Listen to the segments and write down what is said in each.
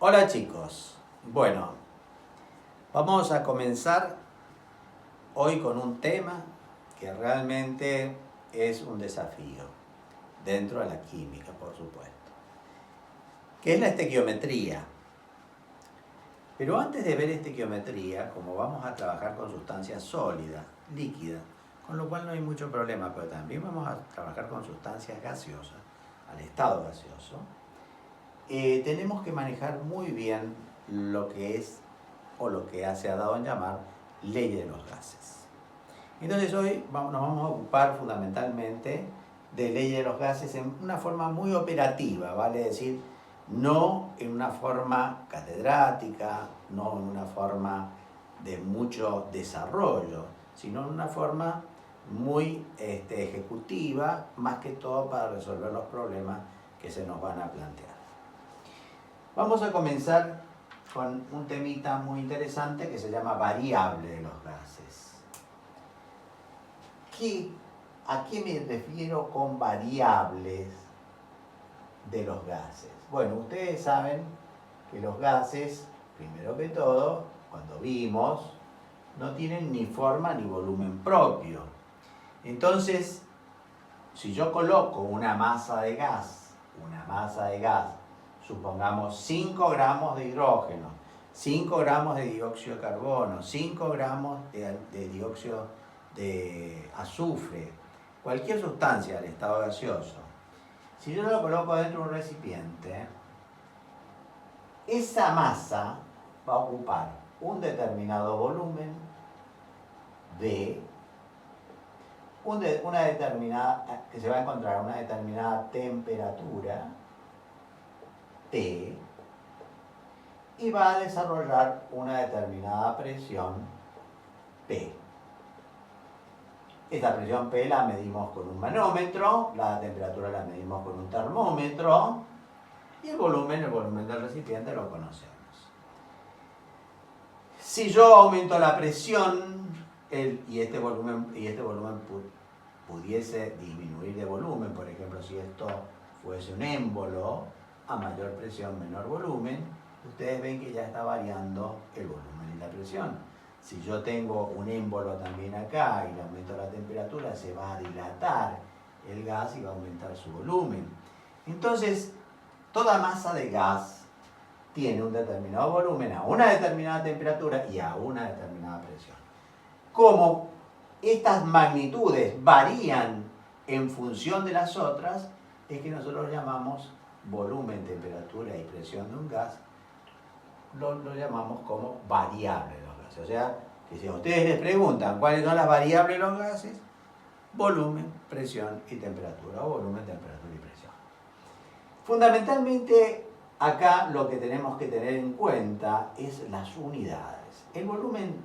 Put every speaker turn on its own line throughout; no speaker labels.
Hola chicos, bueno, vamos a comenzar hoy con un tema que realmente es un desafío dentro de la química, por supuesto, que es la estequiometría. Pero antes de ver estequiometría, como vamos a trabajar con sustancias sólidas, líquidas, con lo cual no hay mucho problema, pero también vamos a trabajar con sustancias gaseosas, al estado gaseoso, tenemos que manejar muy bien lo que es o lo que se ha dado en llamar ley de los gases. Entonces hoy nos vamos a ocupar fundamentalmente de ley de los gases en una forma muy operativa, vale decir, no en una forma catedrática, no en una forma de mucho desarrollo, sino en una forma muy ejecutiva, más que todo para resolver los problemas que se nos van a plantear. Vamos a comenzar con un temita muy interesante que se llama variable de los gases. ¿A qué me refiero con variables de los gases? Bueno, ustedes saben que los gases, primero que todo, cuando vimos, no tienen ni forma ni volumen propio. Entonces, si yo coloco una masa de gas, supongamos 5 gramos de hidrógeno, 5 gramos de dióxido de carbono, 5 gramos de dióxido de azufre, cualquier sustancia del estado gaseoso, si yo lo coloco dentro de un recipiente, esa masa va a ocupar un determinado volumen V, que se va a encontrar a una determinada temperatura T, y va a desarrollar una determinada presión P. Esta presión P la medimos con un manómetro, la temperatura la medimos con un termómetro, y el volumen del recipiente lo conocemos. Si yo aumento la presión y este volumen pudiese disminuir de volumen, por ejemplo, si esto fuese un émbolo, a mayor presión, menor volumen, ustedes ven que ya está variando el volumen y la presión. Si yo tengo un émbolo también acá y le aumento la temperatura, se va a dilatar el gas y va a aumentar su volumen. Entonces, toda masa de gas tiene un determinado volumen a una determinada temperatura y a una determinada presión. Como estas magnitudes varían en función de las otras, es que nosotros llamamos volumen, temperatura y presión de un gas, lo llamamos como variable de los gases. O sea, que si a ustedes les preguntan cuáles son las variables de los gases, volumen, presión y temperatura, o volumen, temperatura y presión. Fundamentalmente, acá lo que tenemos que tener en cuenta es las unidades. El volumen,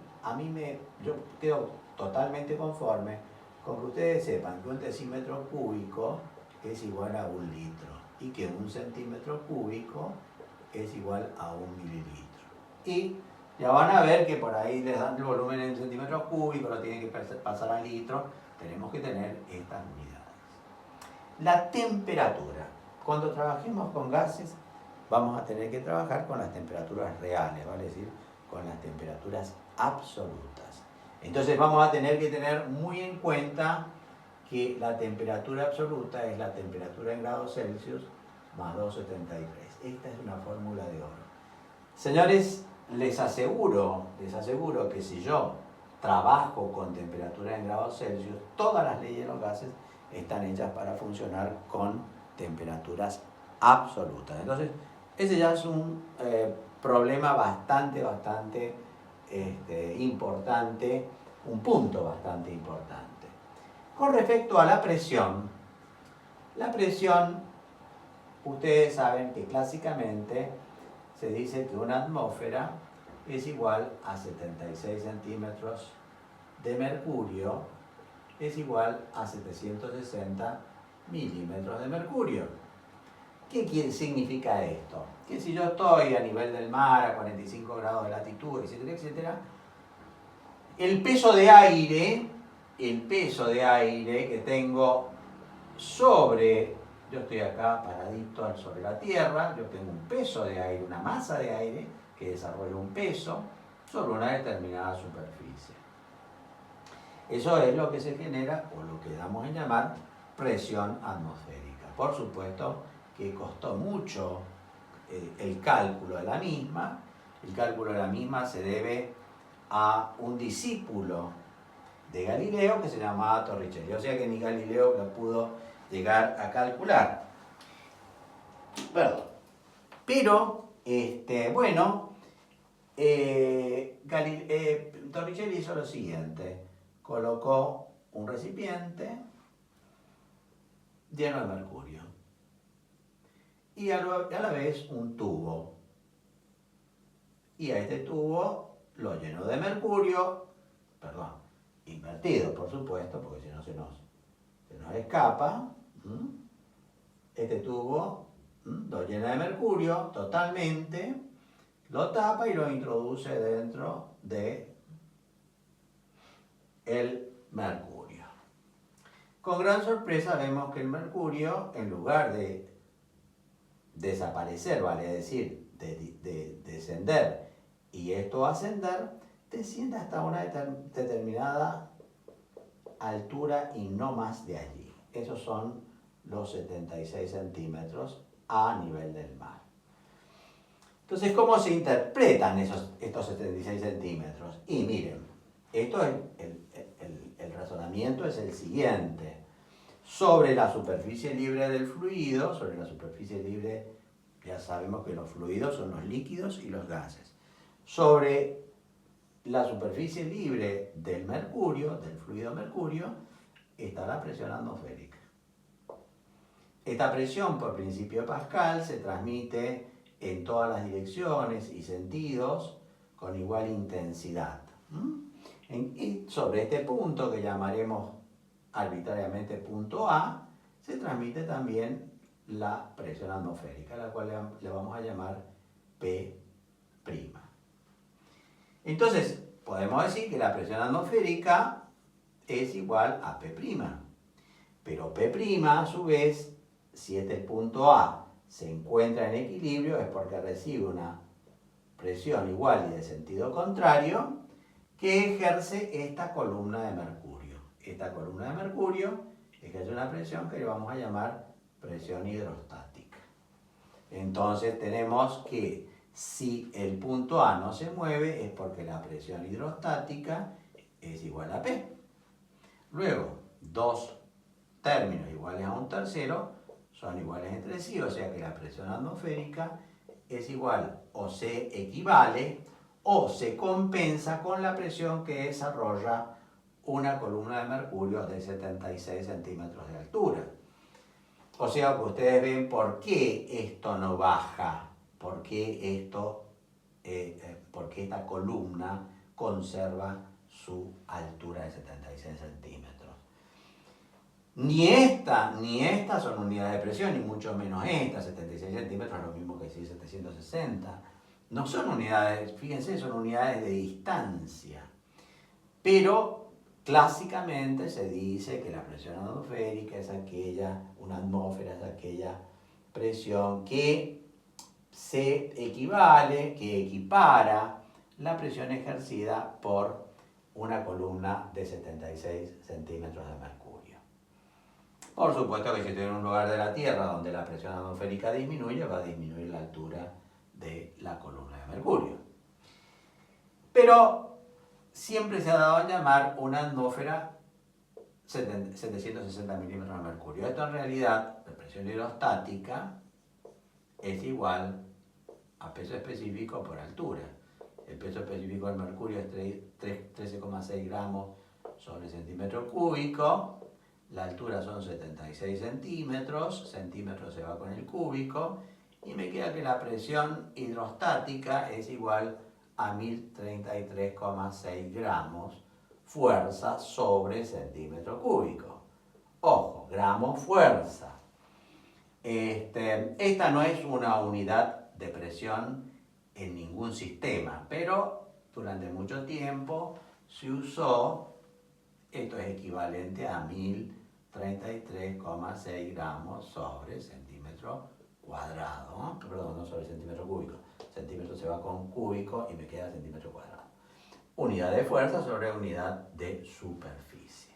yo quedo totalmente conforme con que ustedes sepan que un decímetro cúbico es igual a 1 litro y que 1 centímetro cúbico es igual a 1 mililitro. Y ya van a ver que por ahí les dan el volumen en centímetros cúbicos, lo tienen que pasar a litros. Tenemos que tener estas unidades. La temperatura. Cuando trabajemos con gases, vamos a tener que trabajar con las temperaturas reales, vale decir, con las temperaturas absolutas. Entonces vamos a tener que tener muy en cuenta que la temperatura absoluta es la temperatura en grados Celsius más 273. Esta es una fórmula de oro. Señores, les aseguro que si yo trabajo con temperatura en grados Celsius, todas las leyes de los gases están hechas para funcionar con temperaturas absolutas. Entonces, ese ya es un problema bastante importante, un punto bastante importante. Con respecto a la presión, ustedes saben que clásicamente se dice que una atmósfera es igual a 76 centímetros de mercurio, es igual a 760 milímetros de mercurio. ¿Qué significa esto? Que si yo estoy a nivel del mar, a 45 grados de latitud, etcétera, el peso de aire que tengo sobre, Yo estoy acá paradito sobre la Tierra, yo tengo un peso de aire, una masa de aire que desarrolla un peso sobre una determinada superficie. Eso es lo que se genera, o lo que damos en llamar, presión atmosférica. Por supuesto que costó mucho el cálculo de la misma. El cálculo de la misma se debe a un discípulo de Galileo que se llamaba Torricelli. O sea que ni Galileo lo pudo llegar a calcular. Pero, bueno, Torricelli hizo lo siguiente. Colocó un recipiente lleno de mercurio y a la vez un tubo. Y a este tubo lo llenó de mercurio, invertido por supuesto, porque si no se nos escapa. Este tubo lo llena de mercurio totalmente, lo tapa y lo introduce dentro de el mercurio. Con gran sorpresa vemos que el mercurio, en lugar de desaparecer, vale decir, de descender y esto ascender, desciende hasta una determinada altura y no más de allí. Esos son los 76 centímetros a nivel del mar. Entonces, ¿cómo se interpretan estos 76 centímetros? Y miren, esto es el razonamiento es el siguiente. Sobre la superficie libre del fluido, sobre la superficie libre, ya sabemos que los fluidos son los líquidos y los gases. Sobre la superficie libre del mercurio, del fluido mercurio, está la presión atmosférica. Esta presión, por principio de Pascal, se transmite en todas las direcciones y sentidos con igual intensidad. Y sobre este punto, que llamaremos arbitrariamente punto A, se transmite también la presión atmosférica, la cual le vamos a llamar P'. Entonces, podemos decir que la presión atmosférica es igual a P'. Pero P', a su vez, si este punto A se encuentra en equilibrio, es porque recibe una presión igual y de sentido contrario que ejerce esta columna de mercurio. Esta columna de mercurio ejerce una presión que le vamos a llamar presión hidrostática. Entonces tenemos que si el punto A no se mueve es porque la presión hidrostática es igual a P. Luego, dos términos iguales a un tercero son iguales entre sí, o sea que la presión atmosférica es igual o se equivale o se compensa con la presión que desarrolla una columna de mercurio de 76 centímetros de altura. O sea que ustedes ven por qué esto no baja, por qué esta columna conserva su altura de 76 centímetros. Ni esta son unidades de presión, ni mucho menos esta, 76 centímetros es lo mismo que decir 760. No son unidades, fíjense, son unidades de distancia. Pero clásicamente se dice que la presión atmosférica es una atmósfera es aquella presión que se equivale, que equipara la presión ejercida por una columna de 76 centímetros de mercurio. Por supuesto que si estoy en un lugar de la Tierra donde la presión atmosférica disminuye, va a disminuir la altura de la columna de mercurio. Pero siempre se ha dado a llamar una atmósfera 760 milímetros de mercurio. Esto en realidad, la presión hidrostática es igual a peso específico por altura. El peso específico del mercurio es 13,6 gramos sobre centímetro cúbico. La altura son 76 centímetros, centímetros se va con el cúbico, y me queda que la presión hidrostática es igual a 1033,6 gramos fuerza sobre centímetro cúbico. Ojo, gramos fuerza. Esta no es una unidad de presión en ningún sistema, pero durante mucho tiempo se usó. Esto es equivalente a 1033,6 33,6 gramos sobre centímetro cuadrado. Perdón, no sobre centímetro cúbico. Centímetro se va con cúbico y me queda centímetro cuadrado. Unidad de fuerza sobre unidad de superficie.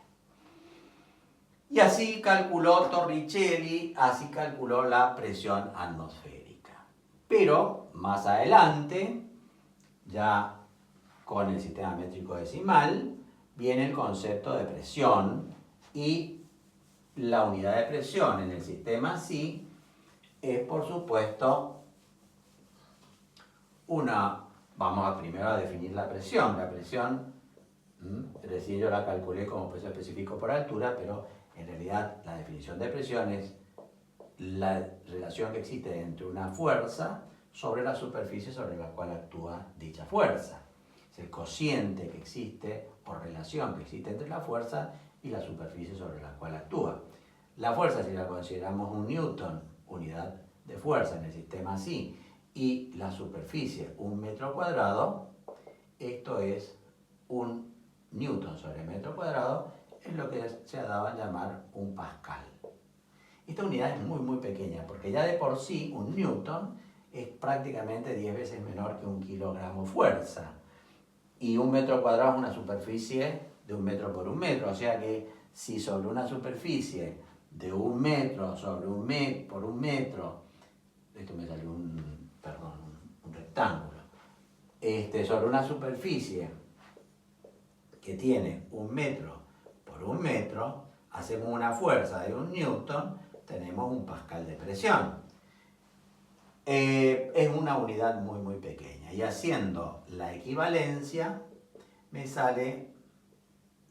Y así calculó Torricelli, así calculó la presión atmosférica. Pero más adelante, ya con el sistema métrico decimal, viene el concepto de presión y la unidad de presión en el sistema SI es, por supuesto, vamos primero a definir la presión. La presión, recién yo la calculé como peso específico por altura, pero en realidad la definición de presión es la relación que existe entre una fuerza sobre la superficie sobre la cual actúa dicha fuerza. Es el cociente que existe o relación que existe entre la fuerza y la superficie sobre la cual actúa. La fuerza, si la consideramos un newton, unidad de fuerza en el sistema SI, y la superficie, un metro cuadrado, esto es un newton sobre metro cuadrado, es lo que se ha dado a llamar un pascal. Esta unidad es muy pequeña, porque ya de por sí un newton es prácticamente 10 veces menor que un kilogramo fuerza. Y un metro cuadrado es una superficie de 1 metro por 1 metro, o sea que si sobre una superficie de 1 metro sobre 1 metro por 1 metro, esto me salió un rectángulo, sobre una superficie que tiene 1 metro por 1 metro, hacemos una fuerza de 1 newton, tenemos un pascal de presión. Es una unidad muy pequeña, y haciendo la equivalencia me sale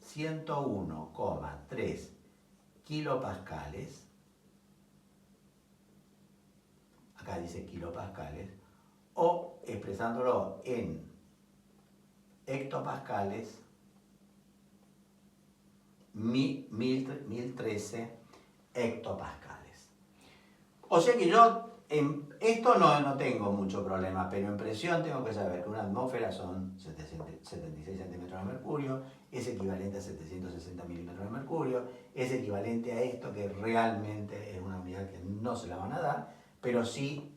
101,3 kilopascales, acá dice kilopascales, o expresándolo en hectopascales, 1013 hectopascales. O sea que yo en esto no tengo mucho problema, pero en presión tengo que saber que una atmósfera son 76 centímetros de mercurio, es equivalente a 760 milímetros de mercurio, es equivalente a esto que realmente es una unidad que no se la van a dar, pero sí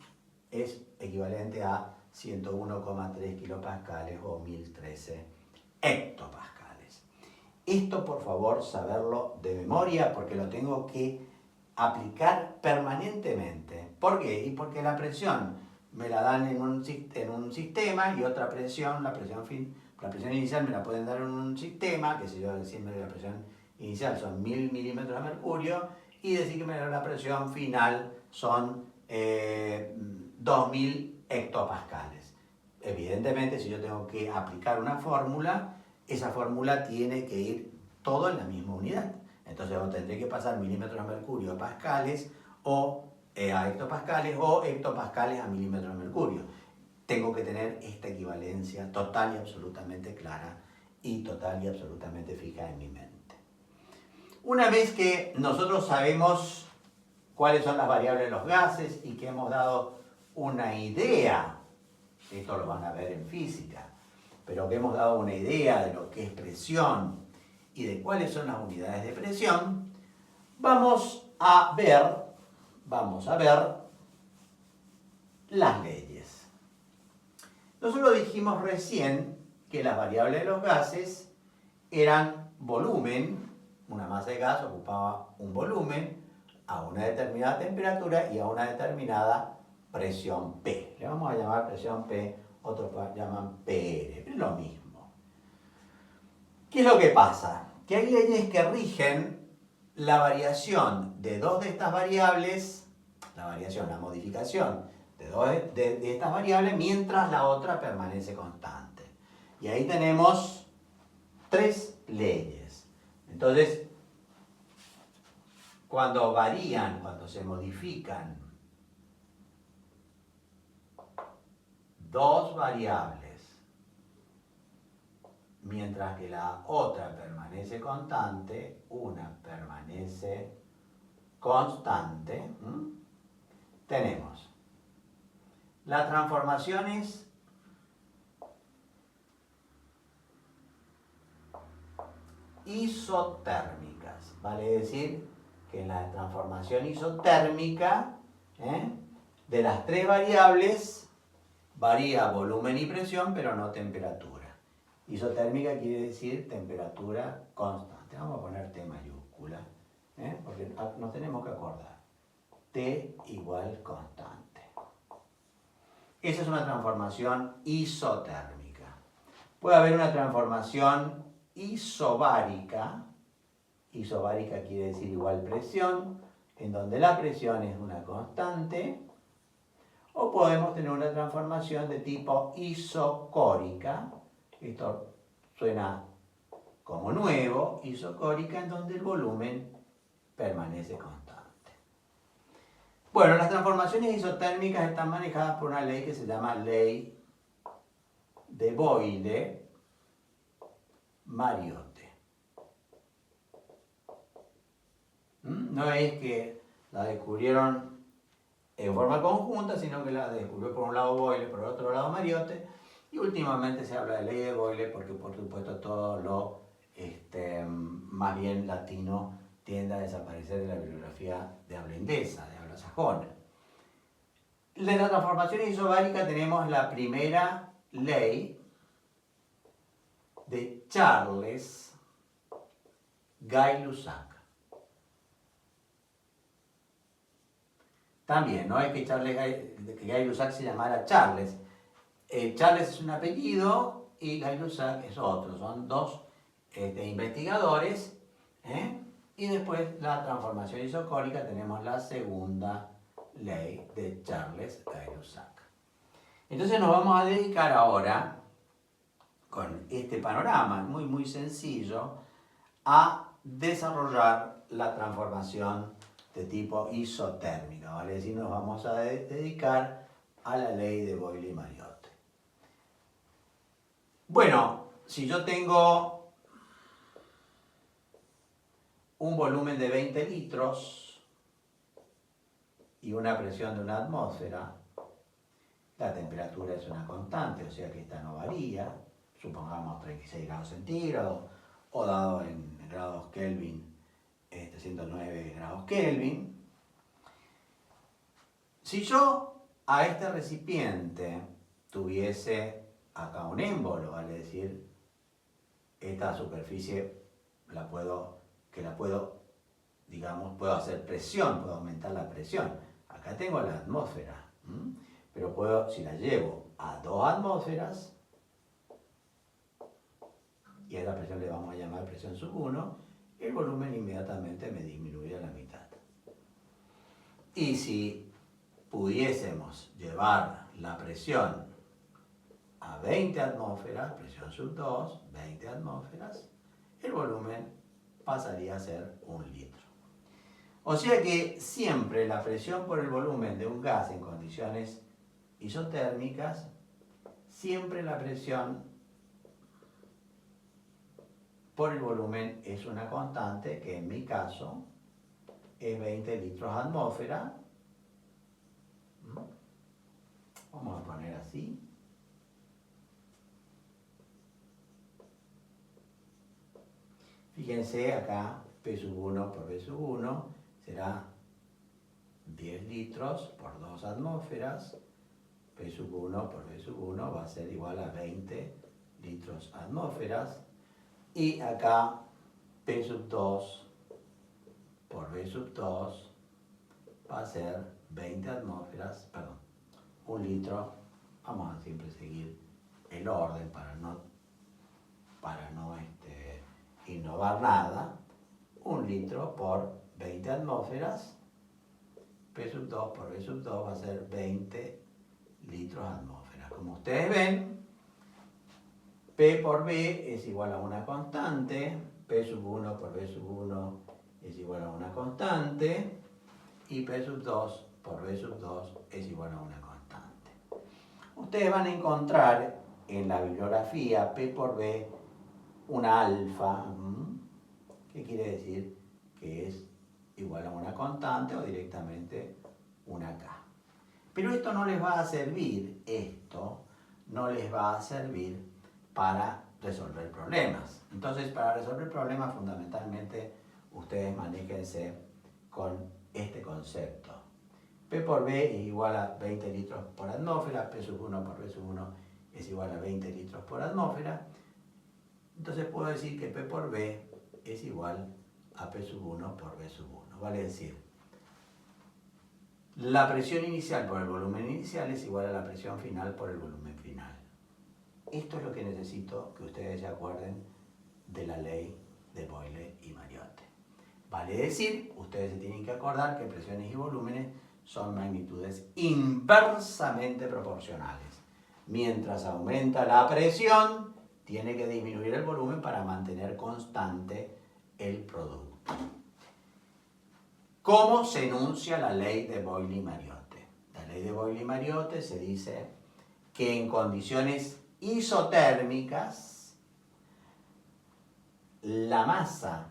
es equivalente a 101,3 kilopascales o 1013 hectopascales. Esto, por favor, saberlo de memoria, porque lo tengo que aplicar permanentemente. ¿Por qué? Y porque la presión me la dan en un sistema, y otra presión, la presión inicial me la pueden dar en un sistema, que si yo siempre la presión inicial son 1000 milímetros de mercurio, y decir que la presión final son 2000 hectopascales. Evidentemente, si yo tengo que aplicar una fórmula, esa fórmula tiene que ir todo en la misma unidad. Entonces tendré que pasar milímetros de mercurio a pascales o a hectopascales, o hectopascales a milímetros de mercurio. Tengo que tener esta equivalencia total y absolutamente clara y total y absolutamente fija en mi mente. Una vez que nosotros sabemos cuáles son las variables de los gases y que hemos dado una idea, esto lo van a ver en física, pero que hemos dado una idea de lo que es presión y de cuáles son las unidades de presión, vamos a ver las leyes. Nosotros dijimos recién que las variables de los gases eran volumen, una masa de gas ocupaba un volumen a una determinada temperatura y a una determinada presión P. Le vamos a llamar presión P, otros llaman PR, es lo mismo. ¿Qué es lo que pasa? Que hay leyes que rigen la variación de dos de estas variables, la modificación de dos de estas variables, mientras la otra permanece constante. Y ahí tenemos 3 leyes. Entonces, cuando varían, cuando se modifican dos variables, mientras que la otra permanece constante, una permanece constante, tenemos las transformaciones isotérmicas, vale decir que en la transformación isotérmica, de las tres variables, varía volumen y presión, pero no temperatura. Isotérmica quiere decir temperatura constante. Vamos a poner T mayúscula, porque nos tenemos que acordar. T igual constante. Esa es una transformación isotérmica. Puede haber una transformación isobárica. Isobárica quiere decir igual presión, en donde la presión es una constante. O podemos tener una transformación de tipo isocórica. Esto suena como nuevo, isocórica, en donde el volumen permanece constante. Bueno, las transformaciones isotérmicas están manejadas por una ley que se llama ley de Boyle-Mariotte. No es que la descubrieron en forma conjunta, sino que la descubrió por un lado Boyle, por el otro lado Mariotte, y últimamente se habla de ley de Boyle porque, por supuesto, todo lo más bien latino tiende a desaparecer de la bibliografía de habla inglesa, de habla sajona. De la transformación isobárica tenemos la primera ley de Charles Gay-Lussac. También, no es que Gay-Lussac se llamara Charles. Charles es un apellido y Gay-Lussac es otro. Son dos investigadores. Y después la transformación isocórica tenemos la segunda ley de Charles Gay-Lussac. Entonces nos vamos a dedicar ahora, con este panorama muy muy sencillo, a desarrollar la transformación de tipo isotérmica, ¿vale? Es decir, nos vamos a dedicar a la ley de Boyle-Mariotte. Bueno, si yo tengo un volumen de 20 litros y una presión de una atmósfera, la temperatura es una constante, o sea que esta no varía, supongamos 36 grados centígrados, o dado en grados Kelvin, 109 grados Kelvin. Si yo a este recipiente tuviese acá un émbolo, vale decir, esta superficie puedo hacer presión, puedo aumentar la presión. Acá tengo la atmósfera, pero si la llevo a 2 atmósferas, y a esta presión le vamos a llamar presión sub 1, el volumen inmediatamente me disminuye a la mitad. Y si pudiésemos llevar la presión a 20 atmósferas, presión sub 2, 20 atmósferas, el volumen pasaría a ser 1 litro. O sea que siempre la presión por el volumen de un gas en condiciones isotérmicas, siempre la presión por el volumen es una constante, que en mi caso es 20 litros atmósfera. Vamos a poner así. Fíjense acá, P sub 1 por V sub 1 será 10 litros por 2 atmósferas. P sub 1 por V sub 1 va a ser igual a 20 litros atmósferas. Y acá P sub 2 por V sub 2 va a ser 20 atmósferas, perdón, 1 litro. Vamos a siempre seguir el orden para no innovar nada. 1 litro por 20 atmósferas, P sub 2 por V sub 2 va a ser 20 litros atmósferas. Como ustedes ven, P por V es igual a una constante, P sub 1 por V sub 1 es igual a una constante, y P sub 2 por V sub 2 es igual a una constante. Ustedes van a encontrar en la bibliografía P por V una alfa, que quiere decir que es igual a una constante o directamente una K. Pero esto no les va a servir, para resolver problemas. Entonces, para resolver problemas, fundamentalmente, ustedes manéjense con este concepto. P por B es igual a 20 litros por atmósfera, P sub 1 por B sub 1 es igual a 20 litros por atmósfera. Entonces puedo decir que P por B es igual a P sub 1 por B sub 1. Vale decir, la presión inicial por el volumen inicial es igual a la presión final por el volumen final. Esto es lo que necesito que ustedes se acuerden de la ley de Boyle y Mariotte. Vale decir, ustedes se tienen que acordar que presiones y volúmenes son magnitudes inversamente proporcionales. Mientras aumenta la presión, tiene que disminuir el volumen para mantener constante el producto. ¿Cómo se enuncia la ley de Boyle y Mariotte? La ley de Boyle y Mariotte se dice que en condiciones isotérmicas, la masa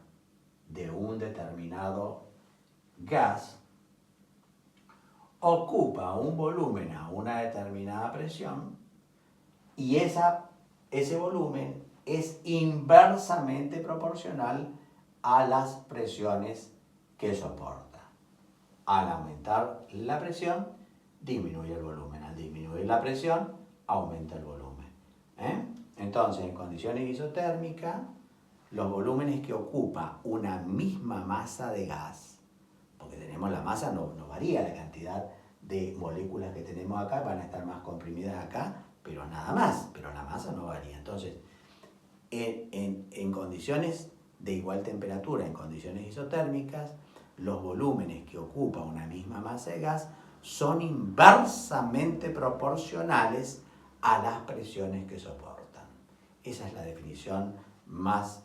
de un determinado gas ocupa un volumen a una determinada presión y ese volumen es inversamente proporcional a las presiones que soporta. Al aumentar la presión, disminuye el volumen. Al disminuir la presión, aumenta el volumen. Entonces, en condiciones isotérmicas, los volúmenes que ocupa una misma masa de gas, porque tenemos la masa, no varía la cantidad de moléculas que tenemos acá, van a estar más comprimidas acá, pero nada más, pero la masa no varía. Entonces, en condiciones de igual temperatura, en condiciones isotérmicas, los volúmenes que ocupa una misma masa de gas son inversamente proporcionales a las presiones que soportan. Esa es la definición más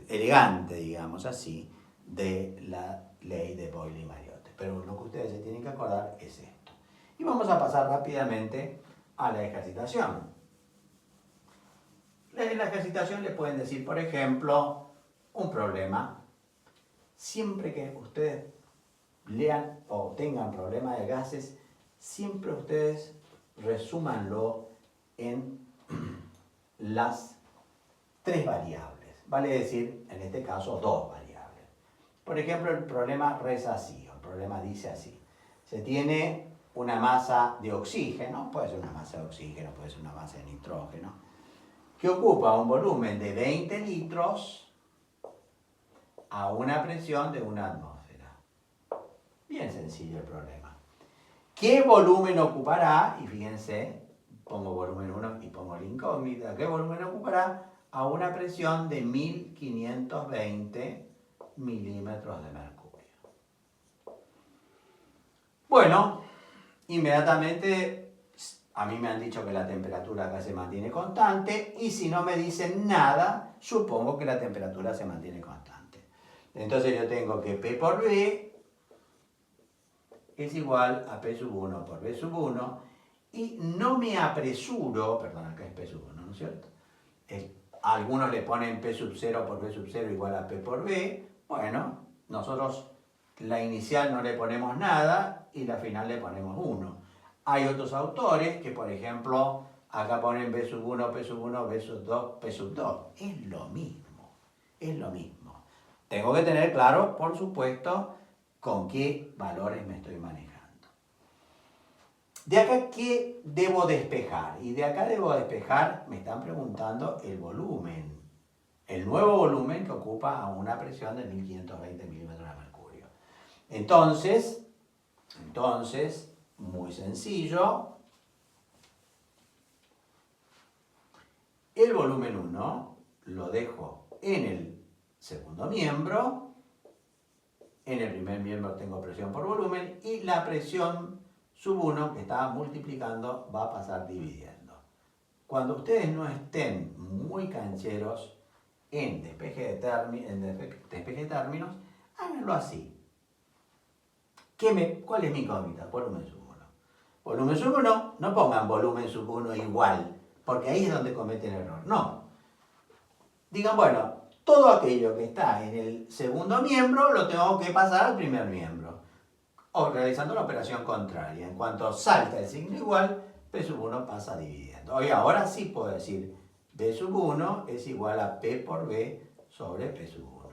elegante, digamos así, de la ley de Boyle y Mariotte. Pero lo que ustedes se tienen que acordar es esto. Y vamos a pasar rápidamente a la ejercitación. En la ejercitación le pueden decir, por ejemplo, un problema. Siempre que ustedes lean o tengan problemas de gases, siempre ustedes resúmanlo en las 3 variables. Vale decir, en este caso, 2 variables. Por ejemplo, el problema reza así, el problema dice así. Se tiene una masa de oxígeno, puede ser una masa de oxígeno, puede ser una masa de nitrógeno, que ocupa un volumen de 20 litros a una presión de 1 atmósfera. Bien sencillo el problema. ¿Qué volumen ocupará? Y fíjense, pongo volumen 1 y pongo la incógnita. ¿Qué volumen ocupará a una presión de 1520 milímetros de mercurio? Bueno, inmediatamente a mí me han dicho que la temperatura acá se mantiene constante y si no me dicen nada, supongo que la temperatura se mantiene constante. Entonces yo tengo que P por B es igual a P sub 1 por B sub 1 y no me apresuro, perdón, acá es P sub 1, ¿no es cierto? Algunos le ponen P sub 0 por B sub 0 igual a P por B. Bueno, nosotros la inicial no le ponemos nada y la final le ponemos 1. Hay otros autores que, por ejemplo, acá ponen B sub 1, P sub 1, B sub 2, P sub 2. Es lo mismo, es lo mismo. Tengo que tener claro, por supuesto, con qué valores me estoy manejando. De acá, ¿qué debo despejar? Y de acá debo despejar, me están preguntando, el volumen. El nuevo volumen que ocupa a una presión de 1520 milímetros de mercurio. Entonces, muy sencillo, el volumen 1 lo dejo en el segundo miembro, en el primer miembro tengo presión por volumen y la presión sub 1 que estaba multiplicando va a pasar dividiendo. Cuando ustedes no estén muy cancheros en despeje de términos, háganlo así. ¿Cuál es mi incógnita? Volumen sub 1. Volumen sub 1, no pongan volumen sub 1 igual, porque ahí es donde cometen error. No. Digan, bueno, todo aquello que está en el segundo miembro lo tengo que pasar al primer miembro. O realizando la operación contraria. En cuanto salta el signo igual, P sub 1 pasa dividiendo. Oye, ahora sí puedo decir B sub 1 es igual a P por B sobre P sub 1.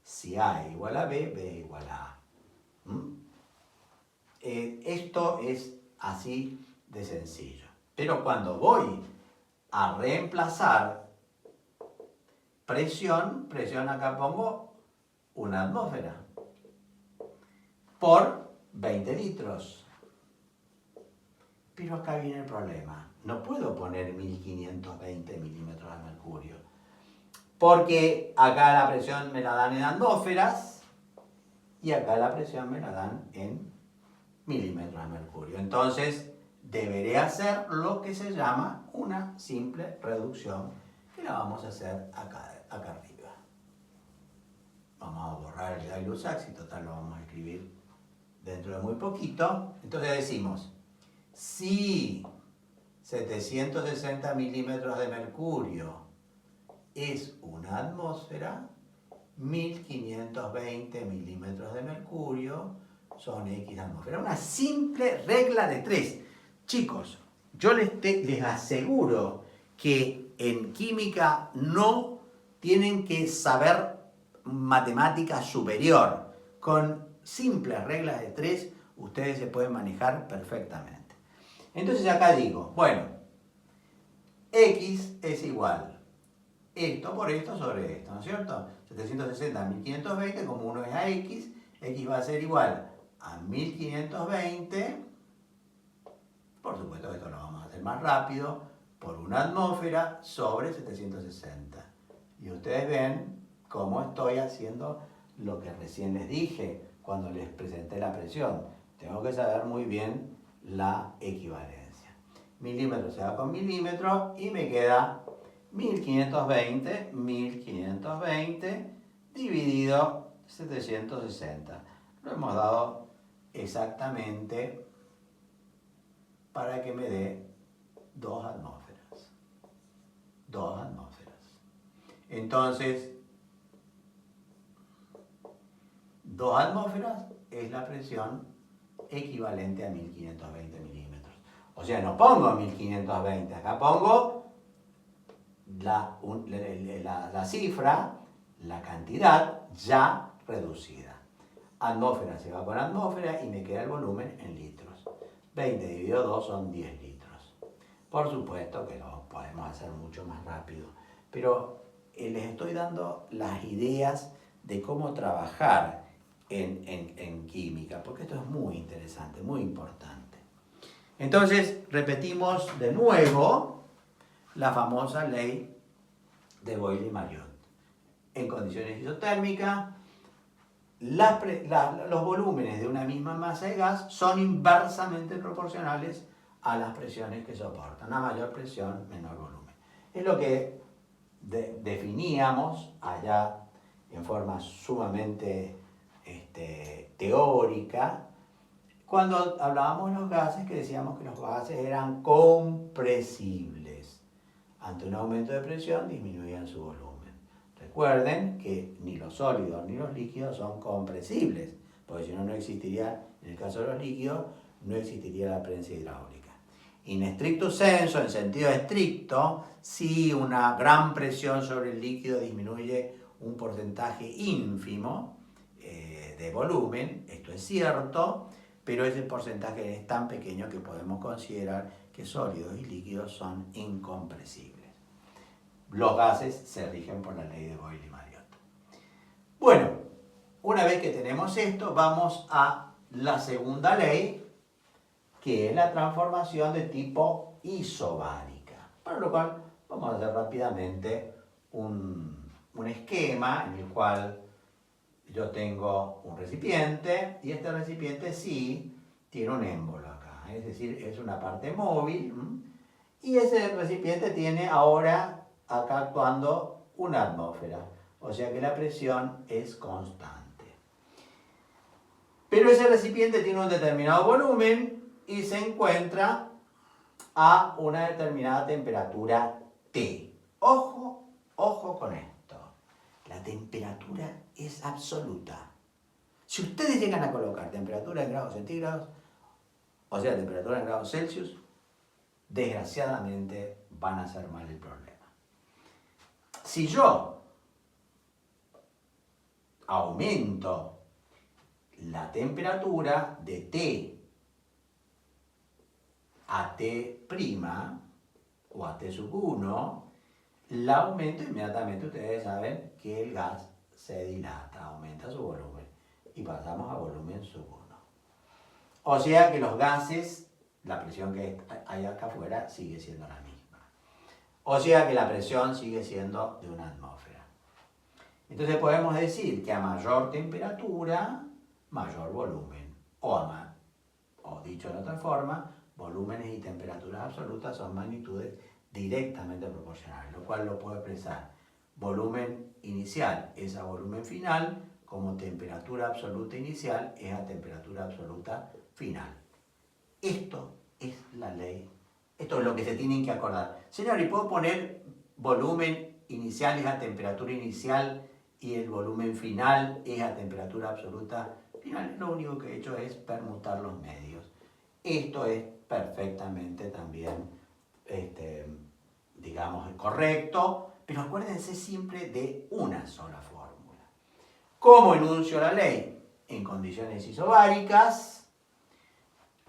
Si A es igual a B, B es igual a A. ¿Mm? Esto es así de sencillo. Pero cuando voy a reemplazar presión acá pongo una atmósfera por 20 litros. Pero acá viene el problema. No puedo poner 1520 milímetros de mercurio. Porque acá la presión me la dan en atmósferas y acá la presión me la dan en milímetros de mercurio. Entonces, deberé hacer lo que se llama una simple reducción, que la vamos a hacer acá arriba. Vamos a borrar el Gay-Lussac, y total lo vamos a escribir dentro de muy poquito. Entonces decimos, si 760 milímetros de mercurio es una atmósfera, 1520 milímetros de mercurio son X atmósfera. Una simple regla de 3. Chicos, yo les aseguro que en química no tienen que saber matemática superior. Con simples reglas de 3 ustedes se pueden manejar perfectamente. Entonces acá digo, bueno, X es igual esto por esto sobre esto, ¿no es cierto? 760 a 1520, como uno es a X, X va a ser igual a 1520, por supuesto que esto lo vamos a hacer más rápido, por una atmósfera sobre 760. Y ustedes ven cómo estoy haciendo lo que recién les dije cuando les presenté la presión. Tengo que saber muy bien la equivalencia. Milímetro se va con milímetro y me queda 1520 dividido 760. Lo hemos dado exactamente para que me dé 2 atmósferas. 2 atmósferas. Entonces, 2 atmósferas es la presión equivalente a 1520 milímetros. O sea, no pongo 1520, acá pongo la cifra, la cantidad ya reducida. Atmósfera se va con atmósfera y me queda el volumen en litros. 20 dividido 2 son 10 litros. Por supuesto que lo podemos hacer mucho más rápido, pero les estoy dando las ideas de cómo trabajar en química, porque esto es muy interesante, muy importante. Entonces, repetimos de nuevo la famosa ley de Boyle-Mariotte. En condiciones isotérmicas, los volúmenes de una misma masa de gas son inversamente proporcionales a las presiones que soportan. A mayor presión, menor volumen. Es lo que definíamos allá en forma sumamente teórica cuando hablábamos de los gases, que decíamos que los gases eran compresibles. Ante un aumento de presión disminuían su volumen. Recuerden que ni los sólidos ni los líquidos son compresibles, porque si no, no existiría, en el caso de los líquidos, no existiría la prensa hidráulica. In stricto sensu, en sentido estricto, si una gran presión sobre el líquido disminuye un porcentaje ínfimo de volumen, esto es cierto, pero ese porcentaje es tan pequeño que podemos considerar que sólidos y líquidos son incompresibles. Los gases se rigen por la ley de Boyle-Mariotte. Bueno, una vez que tenemos esto, vamos a la segunda ley, que es la transformación de tipo isobárica. Para lo cual vamos a hacer rápidamente un esquema en el cual yo tengo un recipiente y este recipiente sí tiene un émbolo acá, es decir, es una parte móvil y ese recipiente tiene ahora acá actuando una atmósfera, o sea que la presión es constante. Pero ese recipiente tiene un determinado volumen y se encuentra a una determinada temperatura T. Ojo con esto. La temperatura es absoluta. Si ustedes llegan a colocar temperatura en grados centígrados, o sea, temperatura en grados Celsius, desgraciadamente van a hacer mal el problema. Si yo aumento la temperatura de T a T' o a T sub 1, la aumento, inmediatamente ustedes saben que el gas se dilata, aumenta su volumen y pasamos a volumen sub 1. O sea que los gases, la presión que hay acá afuera sigue siendo la misma. O sea que la presión sigue siendo de una atmósfera. Entonces podemos decir que a mayor temperatura, mayor volumen. O dicho de otra forma, volúmenes y temperaturas absolutas son magnitudes directamente proporcionales, lo cual lo puedo expresar. Volumen inicial es a volumen final, como temperatura absoluta inicial es a temperatura absoluta final. Esto es la ley. Esto es lo que se tienen que acordar. Señor, ¿y puedo poner volumen inicial es a temperatura inicial y el volumen final es a temperatura absoluta final? Lo único que he hecho es permutar los medios. Esto es perfectamente también, digamos, correcto, pero acuérdense siempre de una sola fórmula. ¿Cómo enuncio la ley? En condiciones isobáricas,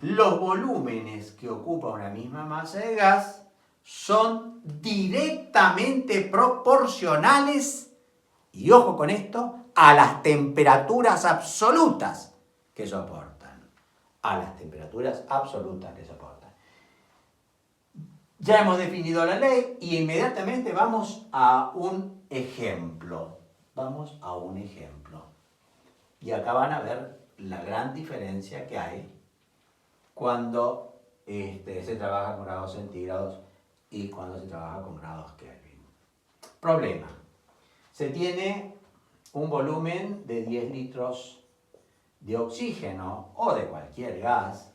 los volúmenes que ocupa una misma masa de gas son directamente proporcionales, y ojo con esto, a las temperaturas absolutas que soportan. A las temperaturas absolutas que soportan. Ya hemos definido la ley y inmediatamente vamos a un ejemplo. Vamos a un ejemplo. Y acá van a ver la gran diferencia que hay cuando se trabaja con grados centígrados y cuando se trabaja con grados Kelvin. Problema. Se tiene un volumen de 10 litros de oxígeno o de cualquier gas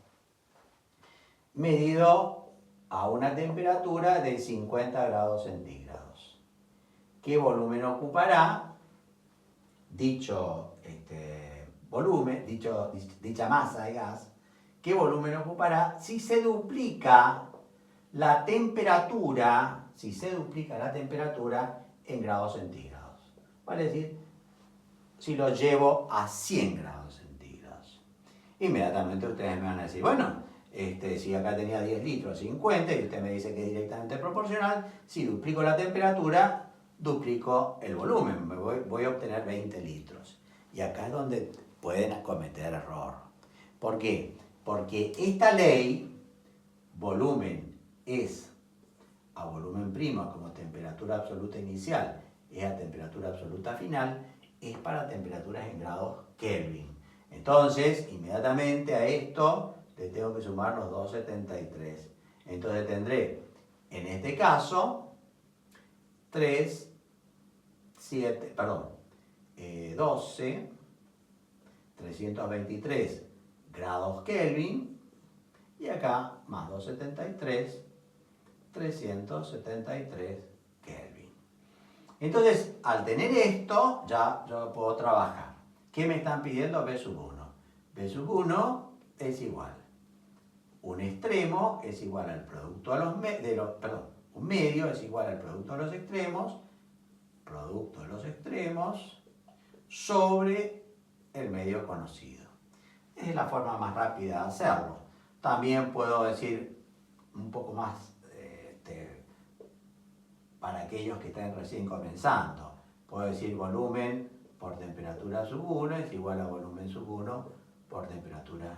medido a una temperatura de 50 grados centígrados. ¿Qué volumen ocupará dicho volumen, dicha masa de gas? ¿Qué volumen ocupará si se duplica la temperatura, en grados centígrados? Vale decir, si lo llevo a 100 grados centígrados. Inmediatamente ustedes me van a decir, bueno, si acá tenía 10 litros, 50, y usted me dice que es directamente proporcional, si duplico la temperatura, duplico el volumen, voy a obtener 20 litros. Y acá es donde pueden cometer error. ¿Por qué? Porque esta ley, volumen es a volumen primo como temperatura absoluta inicial es a temperatura absoluta final, es para temperaturas en grados Kelvin. Entonces, inmediatamente a esto le tengo que sumar los 273. Entonces tendré, en este caso, 12, 323 grados Kelvin, y acá más 273, 373 Kelvin. Entonces, al tener esto, ya yo puedo trabajar. ¿Qué me están pidiendo? B sub 1. B sub 1 es igual. Un extremo es igual al producto de un medio es igual al producto de los extremos, sobre el medio conocido. Es la forma más rápida de hacerlo. También puedo decir un poco más para aquellos que estén recién comenzando. Puedo decir volumen por temperatura sub 1 es igual a volumen sub 1 por temperatura.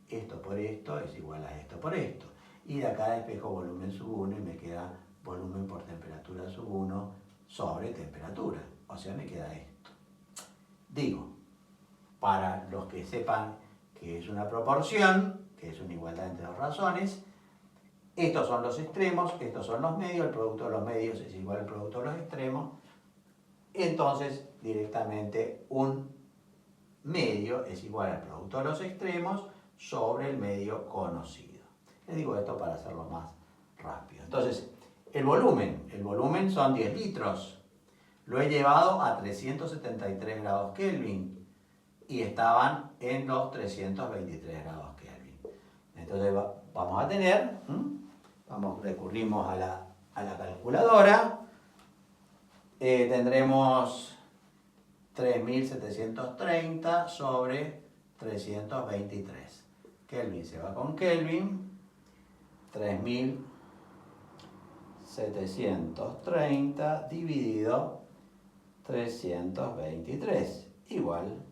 Esto por esto es igual a esto por esto. Y de acá despejo volumen sub 1 y me queda volumen por temperatura sub 1 sobre temperatura. O sea, me queda esto. Digo, para los que sepan que es una proporción, que es una igualdad entre dos razones, estos son los extremos, estos son los medios, el producto de los medios es igual al producto de los extremos. Entonces, directamente un medio es igual al producto de los extremos sobre el medio conocido. Les digo esto para hacerlo más rápido. Entonces, el volumen son 10 litros. Lo he llevado a 373 grados Kelvin y estaban en los 323 grados Kelvin. Entonces vamos a tener, recurrimos a la calculadora, tendremos 3.730 sobre 323. Kelvin se va con Kelvin. 3.730 dividido 323 igual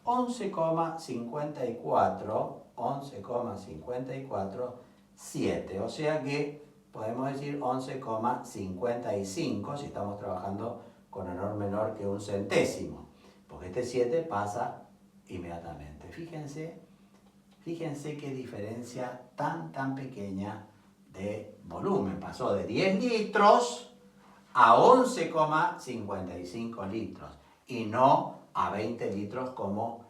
11,54, o sea que podemos decir 11,55 si estamos trabajando con error menor que un centésimo, porque este 7 pasa inmediatamente. Fíjense qué diferencia tan pequeña de volumen. Pasó de 10 litros a 11,55 litros y no a 20 litros como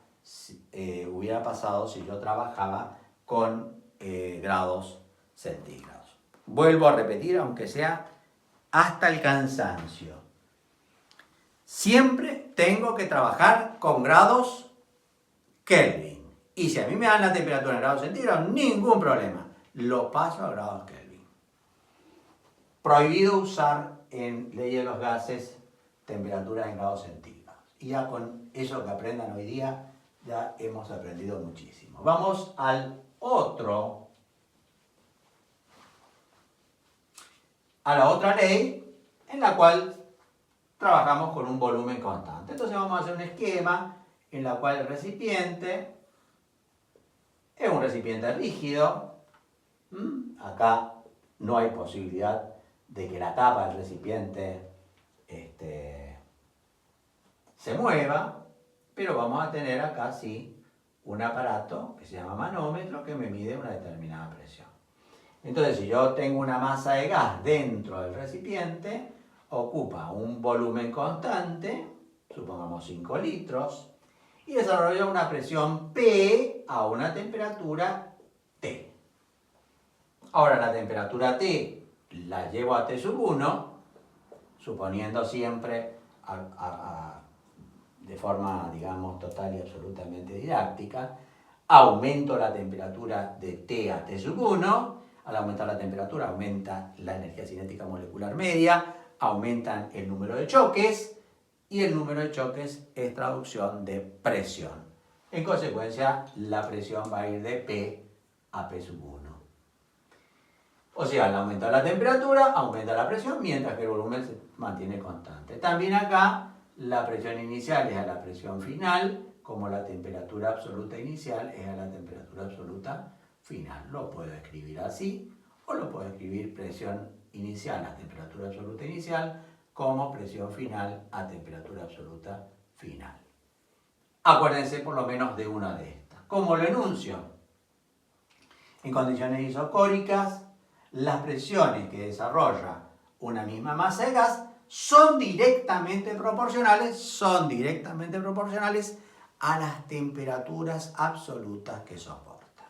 hubiera pasado si yo trabajaba con grados centígrados. Vuelvo a repetir, aunque sea hasta el cansancio. Siempre tengo que trabajar con grados Kelvin. Y si a mí me dan la temperatura en grados centígrados, ningún problema. Lo paso a grados Kelvin. Prohibido usar en ley de los gases temperaturas en grados centígrados. Y ya con eso que aprendan hoy día, ya hemos aprendido muchísimo. Vamos al otro. A la otra ley, en la cual trabajamos con un volumen constante. Entonces vamos a hacer un esquema en la cual el recipiente es un recipiente rígido. Acá no hay posibilidad de que la tapa del recipiente se mueva, pero vamos a tener acá sí un aparato que se llama manómetro que me mide una determinada presión. Entonces, si yo tengo una masa de gas dentro del recipiente, ocupa un volumen constante, supongamos 5 litros, y desarrolla una presión P a una temperatura T. Ahora la temperatura T la llevo a T sub 1, suponiendo siempre de forma, digamos, total y absolutamente didáctica, aumento la temperatura de T a T sub 1, al aumentar la temperatura aumenta la energía cinética molecular media, aumentan el número de choques, y el número de choques es traducción de presión. En consecuencia, la presión va a ir de P a P sub 1. O sea, al aumentar la temperatura, aumenta la presión, mientras que el volumen se mantiene constante. También acá, la presión inicial es a la presión final, como la temperatura absoluta inicial es a la temperatura absoluta final. Lo puedo escribir así, o lo puedo escribir presión inicial a temperatura absoluta inicial, como presión final a temperatura absoluta final. Acuérdense por lo menos de una de estas. ¿Cómo lo enuncio? En condiciones isocóricas, las presiones que desarrolla una misma masa de gas son directamente proporcionales a las temperaturas absolutas que soporta.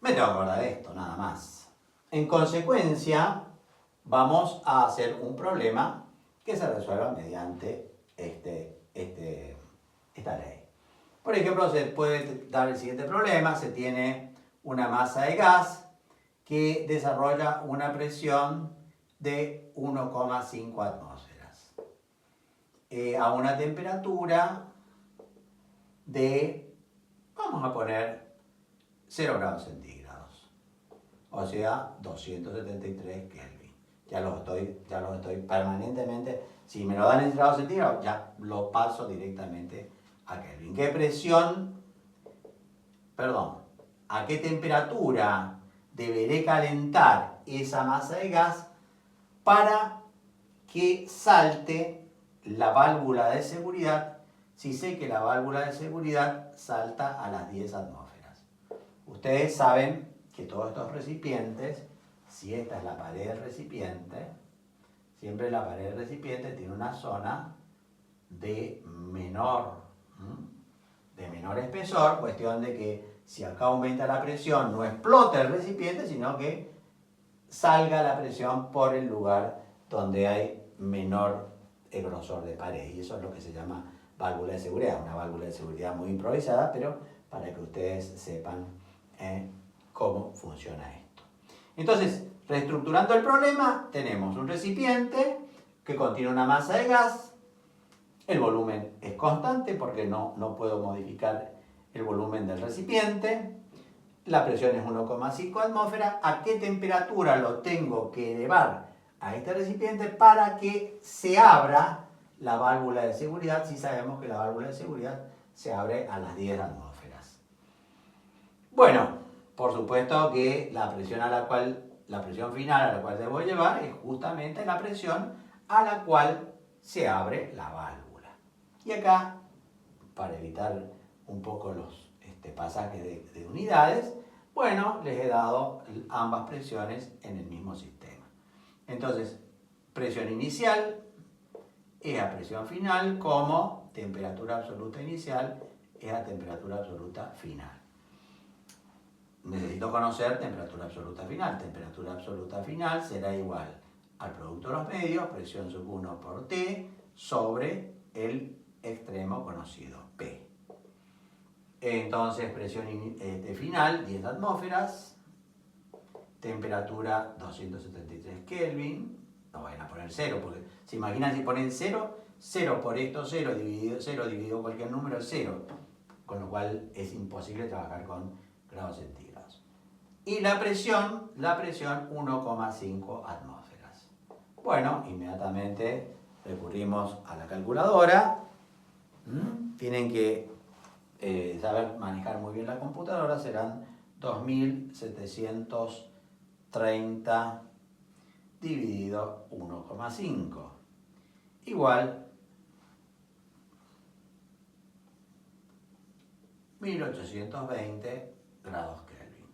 Me tengo que acordar de esto, nada más. En consecuencia, vamos a hacer un problema que se resuelva mediante esta ley. Por ejemplo, se puede dar el siguiente problema. Se tiene una masa de gas que desarrolla una presión de 1,5 atmósferas a una temperatura de, vamos a poner, 0 grados centígrados, o sea, 273 Kelvin. Ya los estoy permanentemente, si me lo dan en grados centígrados, ya lo paso directamente a Kelvin. ¿A qué temperatura deberé calentar esa masa de gas para que salte la válvula de seguridad? Si sé que la válvula de seguridad salta a las 10 atmósferas. Ustedes saben que todos estos recipientes, si esta es la pared del recipiente, siempre la pared del recipiente tiene una zona de menor espesor, cuestión de que si acá aumenta la presión no explote el recipiente, sino que salga la presión por el lugar donde hay menor grosor de pared. Y eso es lo que se llama válvula de seguridad, una válvula de seguridad muy improvisada, pero para que ustedes sepan cómo funciona esto. Entonces, reestructurando el problema, tenemos un recipiente que contiene una masa de gas El volumen es constante porque no puedo modificar el volumen del recipiente. La presión es 1,5 atmósferas. ¿A qué temperatura lo tengo que elevar a este recipiente para que se abra la válvula de seguridad? Si sabemos que la válvula de seguridad se abre a las 10 atmósferas. Bueno, por supuesto que la presión final a la cual debo llevar es justamente la presión a la cual se abre la válvula. Y acá, para evitar un poco los pasajes de unidades, bueno, les he dado ambas presiones en el mismo sistema. Entonces, presión inicial es a presión final, como temperatura absoluta inicial es a temperatura absoluta final. Necesito conocer temperatura absoluta final. Temperatura absoluta final será igual al producto de los medios, presión sub 1 por T, sobre el extremo conocido, P. Entonces, presión final, 10 atmósferas, temperatura 273 Kelvin. No vayan a poner 0, porque se imaginan si ponen 0, 0 por esto, 0 dividido cualquier número es 0, con lo cual es imposible trabajar con grados centígrados. Y la presión 1,5 atmósferas. Bueno, inmediatamente recurrimos a la calculadora. Tienen que saber manejar muy bien la computadora. Serán 2730 dividido 1,5 igual 1820 grados Kelvin.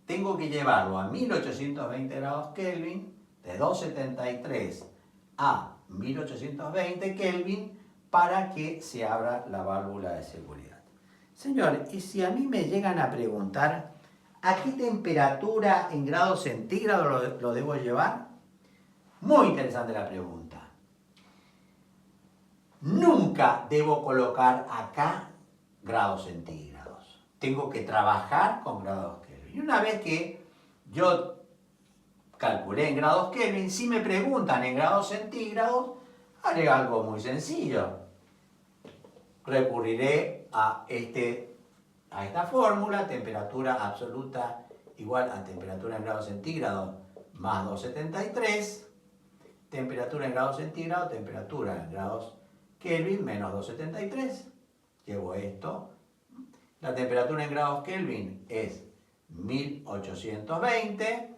Tengo que llevarlo a 1820 grados Kelvin, de 273 a 1820 Kelvin, para que se abra la válvula de seguridad. Señor, y si a mí me llegan a preguntar ¿a qué temperatura en grados centígrados lo debo llevar? Muy interesante la pregunta. Nunca debo colocar acá grados centígrados. Tengo que trabajar con grados Kelvin. Y una vez que yo calculé en grados Kelvin, si me preguntan en grados centígrados, haré algo muy sencillo. Recurriré a esta fórmula, temperatura absoluta igual a temperatura en grados centígrados más 273, temperatura en grados centígrados, temperatura en grados Kelvin menos 273. Llevo esto. La temperatura en grados Kelvin es 1820,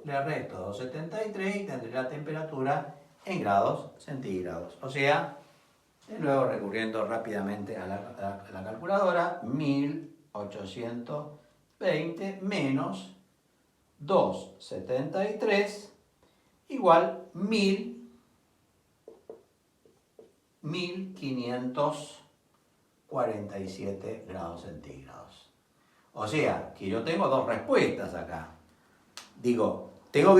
le resto 273 y tendré la temperatura en grados centígrados. O sea, luego recurriendo rápidamente a la calculadora, 1820 menos 273 igual 1547 grados centígrados. O sea, que yo tengo dos respuestas acá. Digo, tengo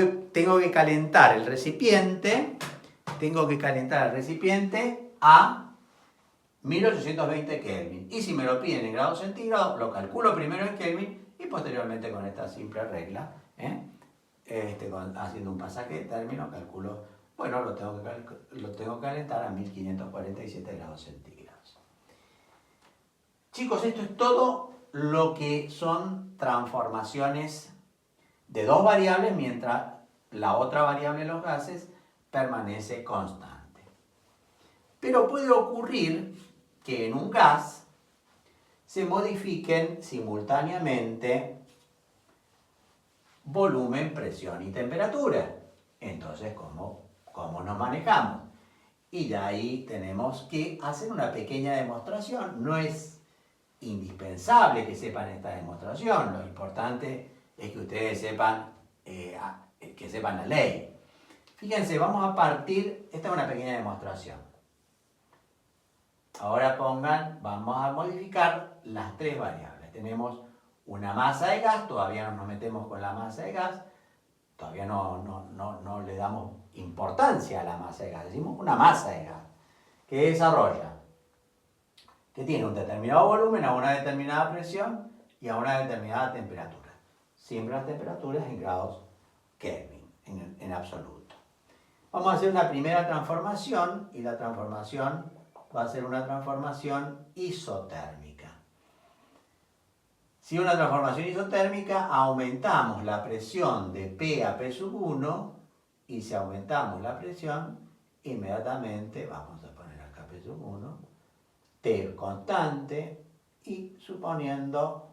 que calentar el recipiente, a 1820 Kelvin. Y si me lo piden en grados centígrados, lo calculo primero en Kelvin y posteriormente con esta simple regla, haciendo un pasaje de término, calculo, bueno, lo tengo que calentar a 1547 grados centígrados. Chicos, esto es todo lo que son transformaciones de dos variables mientras la otra variable de los gases permanece constante. Pero puede ocurrir que en un gas se modifiquen simultáneamente volumen, presión y temperatura. Entonces, ¿cómo nos manejamos? Y de ahí tenemos que hacer una pequeña demostración. No es indispensable que sepan esta demostración. Lo importante es que ustedes sepan la ley. Fíjense, vamos a partir, esta es una pequeña demostración. Ahora vamos a modificar las tres variables. Tenemos una masa de gas, todavía no nos metemos con la masa de gas, todavía no le damos importancia a la masa de gas, decimos una masa de gas que desarrolla, que tiene un determinado volumen a una determinada presión y a una determinada temperatura. Siempre las temperaturas en grados Kelvin, en absoluto. Vamos a hacer una primera transformación y la transformación va a ser una transformación isotérmica. Si una transformación isotérmica, aumentamos la presión de P a P1 y si aumentamos la presión, inmediatamente, vamos a poner acá P1, T constante y suponiendo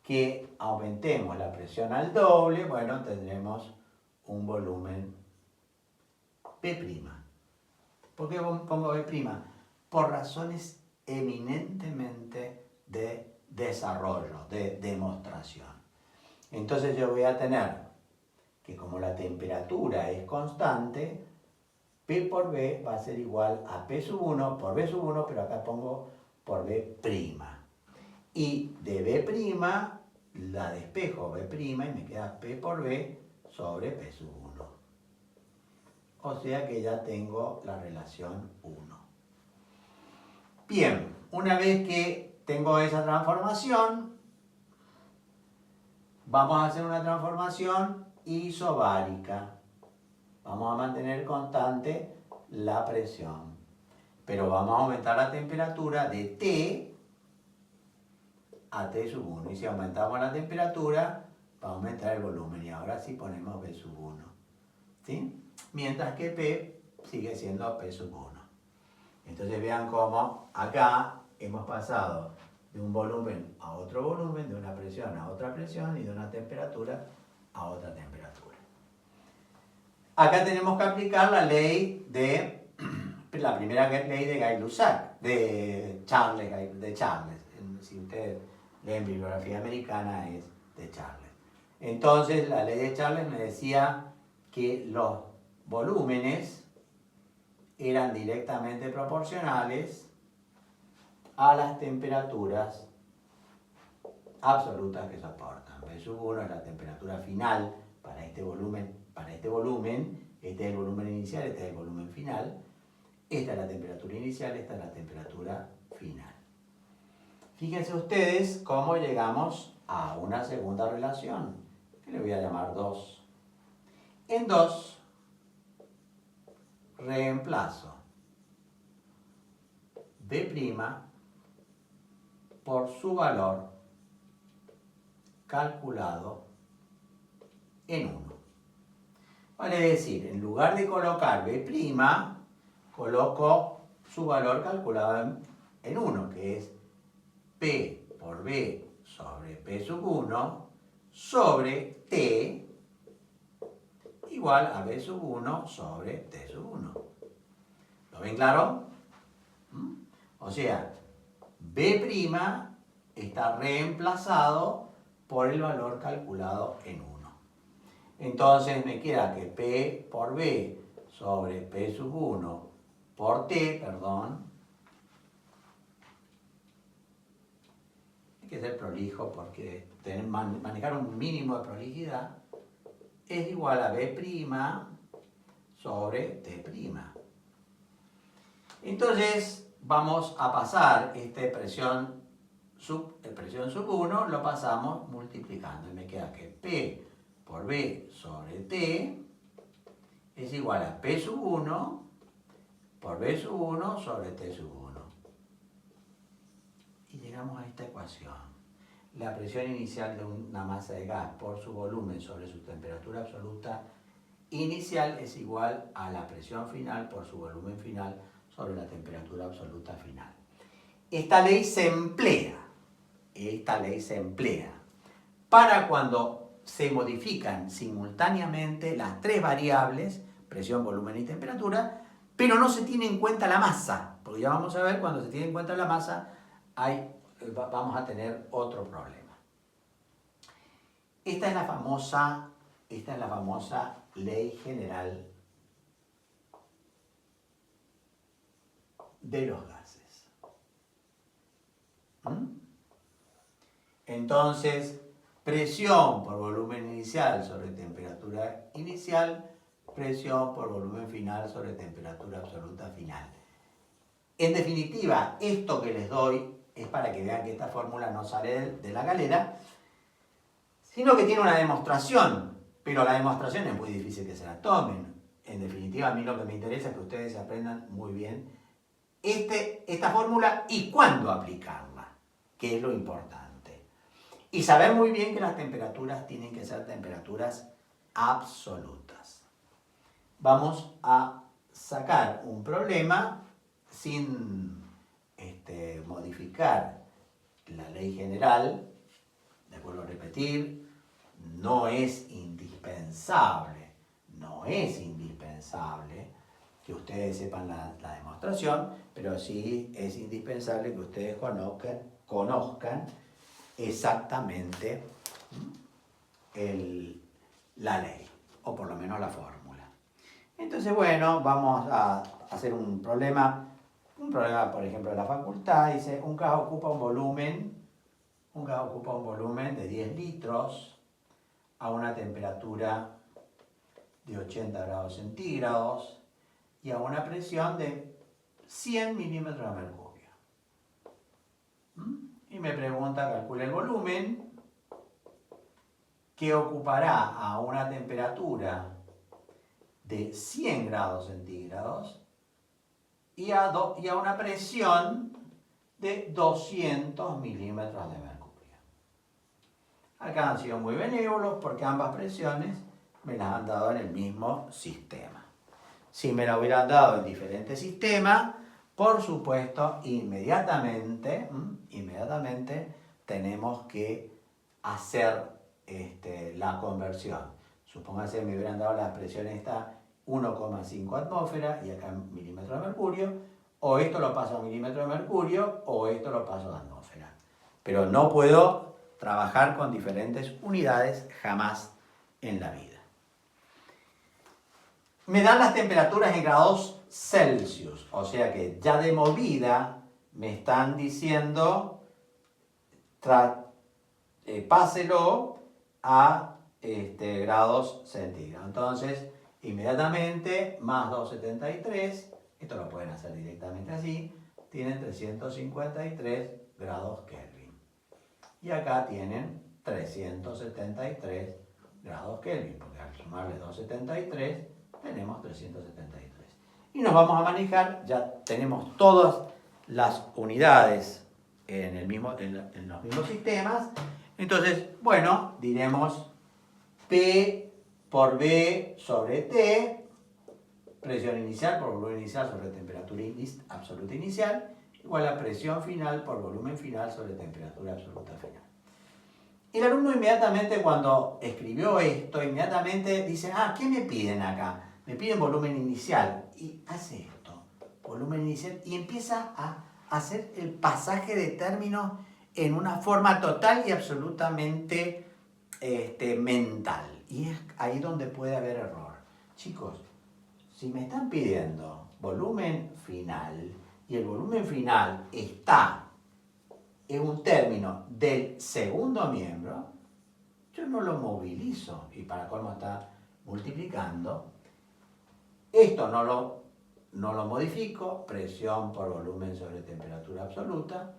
que aumentemos la presión al doble, bueno, tendremos un volumen P'. ¿Por qué pongo P'? Por razones eminentemente de desarrollo, de demostración. Entonces yo voy a tener que como la temperatura es constante, P por B va a ser igual a P1 por B1, pero acá pongo por B'. Y de B' la despejo B' y me queda P por B sobre P1. O sea que ya tengo la relación 1. Bien, una vez que tengo esa transformación, vamos a hacer una transformación isobárica. Vamos a mantener constante la presión, pero vamos a aumentar la temperatura de T a T1. Y si aumentamos la temperatura, va a aumentar el volumen. Y ahora sí ponemos B1. ¿Sí? Mientras que P sigue siendo P1. Entonces vean cómo acá hemos pasado de un volumen a otro volumen, de una presión a otra presión y de una temperatura a otra temperatura. Acá tenemos que aplicar la ley de, la primera ley de Gay-Lussac, de Charles. Si ustedes leen bibliografía americana es de Charles. Entonces la ley de Charles me decía que los volúmenes eran directamente proporcionales a las temperaturas absolutas que soportan. B1 es la temperatura final para este volumen. Este es el volumen inicial, este es el volumen final. Esta es la temperatura inicial, esta es la temperatura final. Fíjense ustedes cómo llegamos a una segunda relación, que le voy a llamar 2. En 2, reemplazo B' por su valor calculado en 1. Vale decir, en lugar de colocar B', coloco su valor calculado en 1, que es P por B sobre P1 sobre T igual a B1 sobre T1. ¿Lo ven claro? O sea, B' está reemplazado por el valor calculado en 1. Entonces me queda que P por B sobre P1 por T, hay que ser prolijo porque manejar un mínimo de prolijidad, es igual a B' sobre T'. Entonces vamos a pasar esta presión sub 1, lo pasamos multiplicando y me queda que P por B sobre T es igual a P1 por B1 sobre T1. Y llegamos a esta ecuación. La presión inicial de una masa de gas por su volumen sobre su temperatura absoluta inicial es igual a la presión final por su volumen final sobre la temperatura absoluta final. Esta ley se emplea para cuando se modifican simultáneamente las tres variables, presión, volumen y temperatura, pero no se tiene en cuenta la masa, porque ya vamos a ver, cuando se tiene en cuenta la masa, vamos a tener otro problema. Esta es la famosa ley general de los gases. Entonces, presión por volumen inicial sobre temperatura inicial, presión por volumen final sobre temperatura absoluta final. En definitiva, esto que les doy es para que vean que esta fórmula no sale de la galera, sino que tiene una demostración, pero la demostración es muy difícil que se la tomen. en definitiva, a mí lo que me interesa es que ustedes aprendan muy bien esta fórmula y cuándo aplicarla, que es lo importante. Y saber muy bien que las temperaturas tienen que ser temperaturas absolutas. Vamos a sacar un problema sin modificar la ley general. Les vuelvo a repetir, no es indispensable que ustedes sepan la demostración, pero sí es indispensable que ustedes conozcan exactamente la ley, o por lo menos la fórmula. Entonces, bueno, vamos a hacer un problema, por ejemplo, de la facultad. Dice, un gas ocupa un volumen de 10 litros a una temperatura de 80 grados centígrados y a una presión de 100 milímetros de mercurio. Y me pregunta, calcule el volumen que ocupará a una temperatura de 100 grados centígrados y a una presión de 200 milímetros de mercurio. Acá han sido muy benévolos porque ambas presiones me las han dado en el mismo sistema. Si me la hubieran dado en diferentes sistemas, por supuesto, inmediatamente tenemos que hacer la conversión. Supóngase que me hubieran dado la presión esta 1,5 atmósferas y acá milímetros de mercurio, o esto lo paso a milímetros de mercurio, o esto lo paso a atmósfera. Pero no puedo trabajar con diferentes unidades jamás en la vida. Me dan las temperaturas en grados Celsius, o sea que ya de movida me están diciendo páselo a grados centígrados. Entonces, inmediatamente, más 273, esto lo pueden hacer directamente así, tienen 353 grados Kelvin. Y acá tienen 373 grados Kelvin, porque al sumarle 273, tenemos 373. Y nos vamos a manejar, ya tenemos todas las unidades en los mismos sistemas. Entonces, bueno, diremos P por B sobre T, presión inicial por volumen inicial sobre temperatura absoluta inicial, igual a presión final por volumen final sobre temperatura absoluta final. Y el alumno inmediatamente cuando escribió esto, inmediatamente dice, ¿qué me piden acá? Me piden volumen inicial. Y hace esto, volumen inicial, y empieza a hacer el pasaje de términos en una forma total y absolutamente mental. Y es ahí donde puede haber error. Chicos, si me están pidiendo volumen final, y el volumen final está en un término del segundo miembro, yo no lo movilizo, y para colmo está multiplicando. Esto no lo modifico, presión por volumen sobre temperatura absoluta,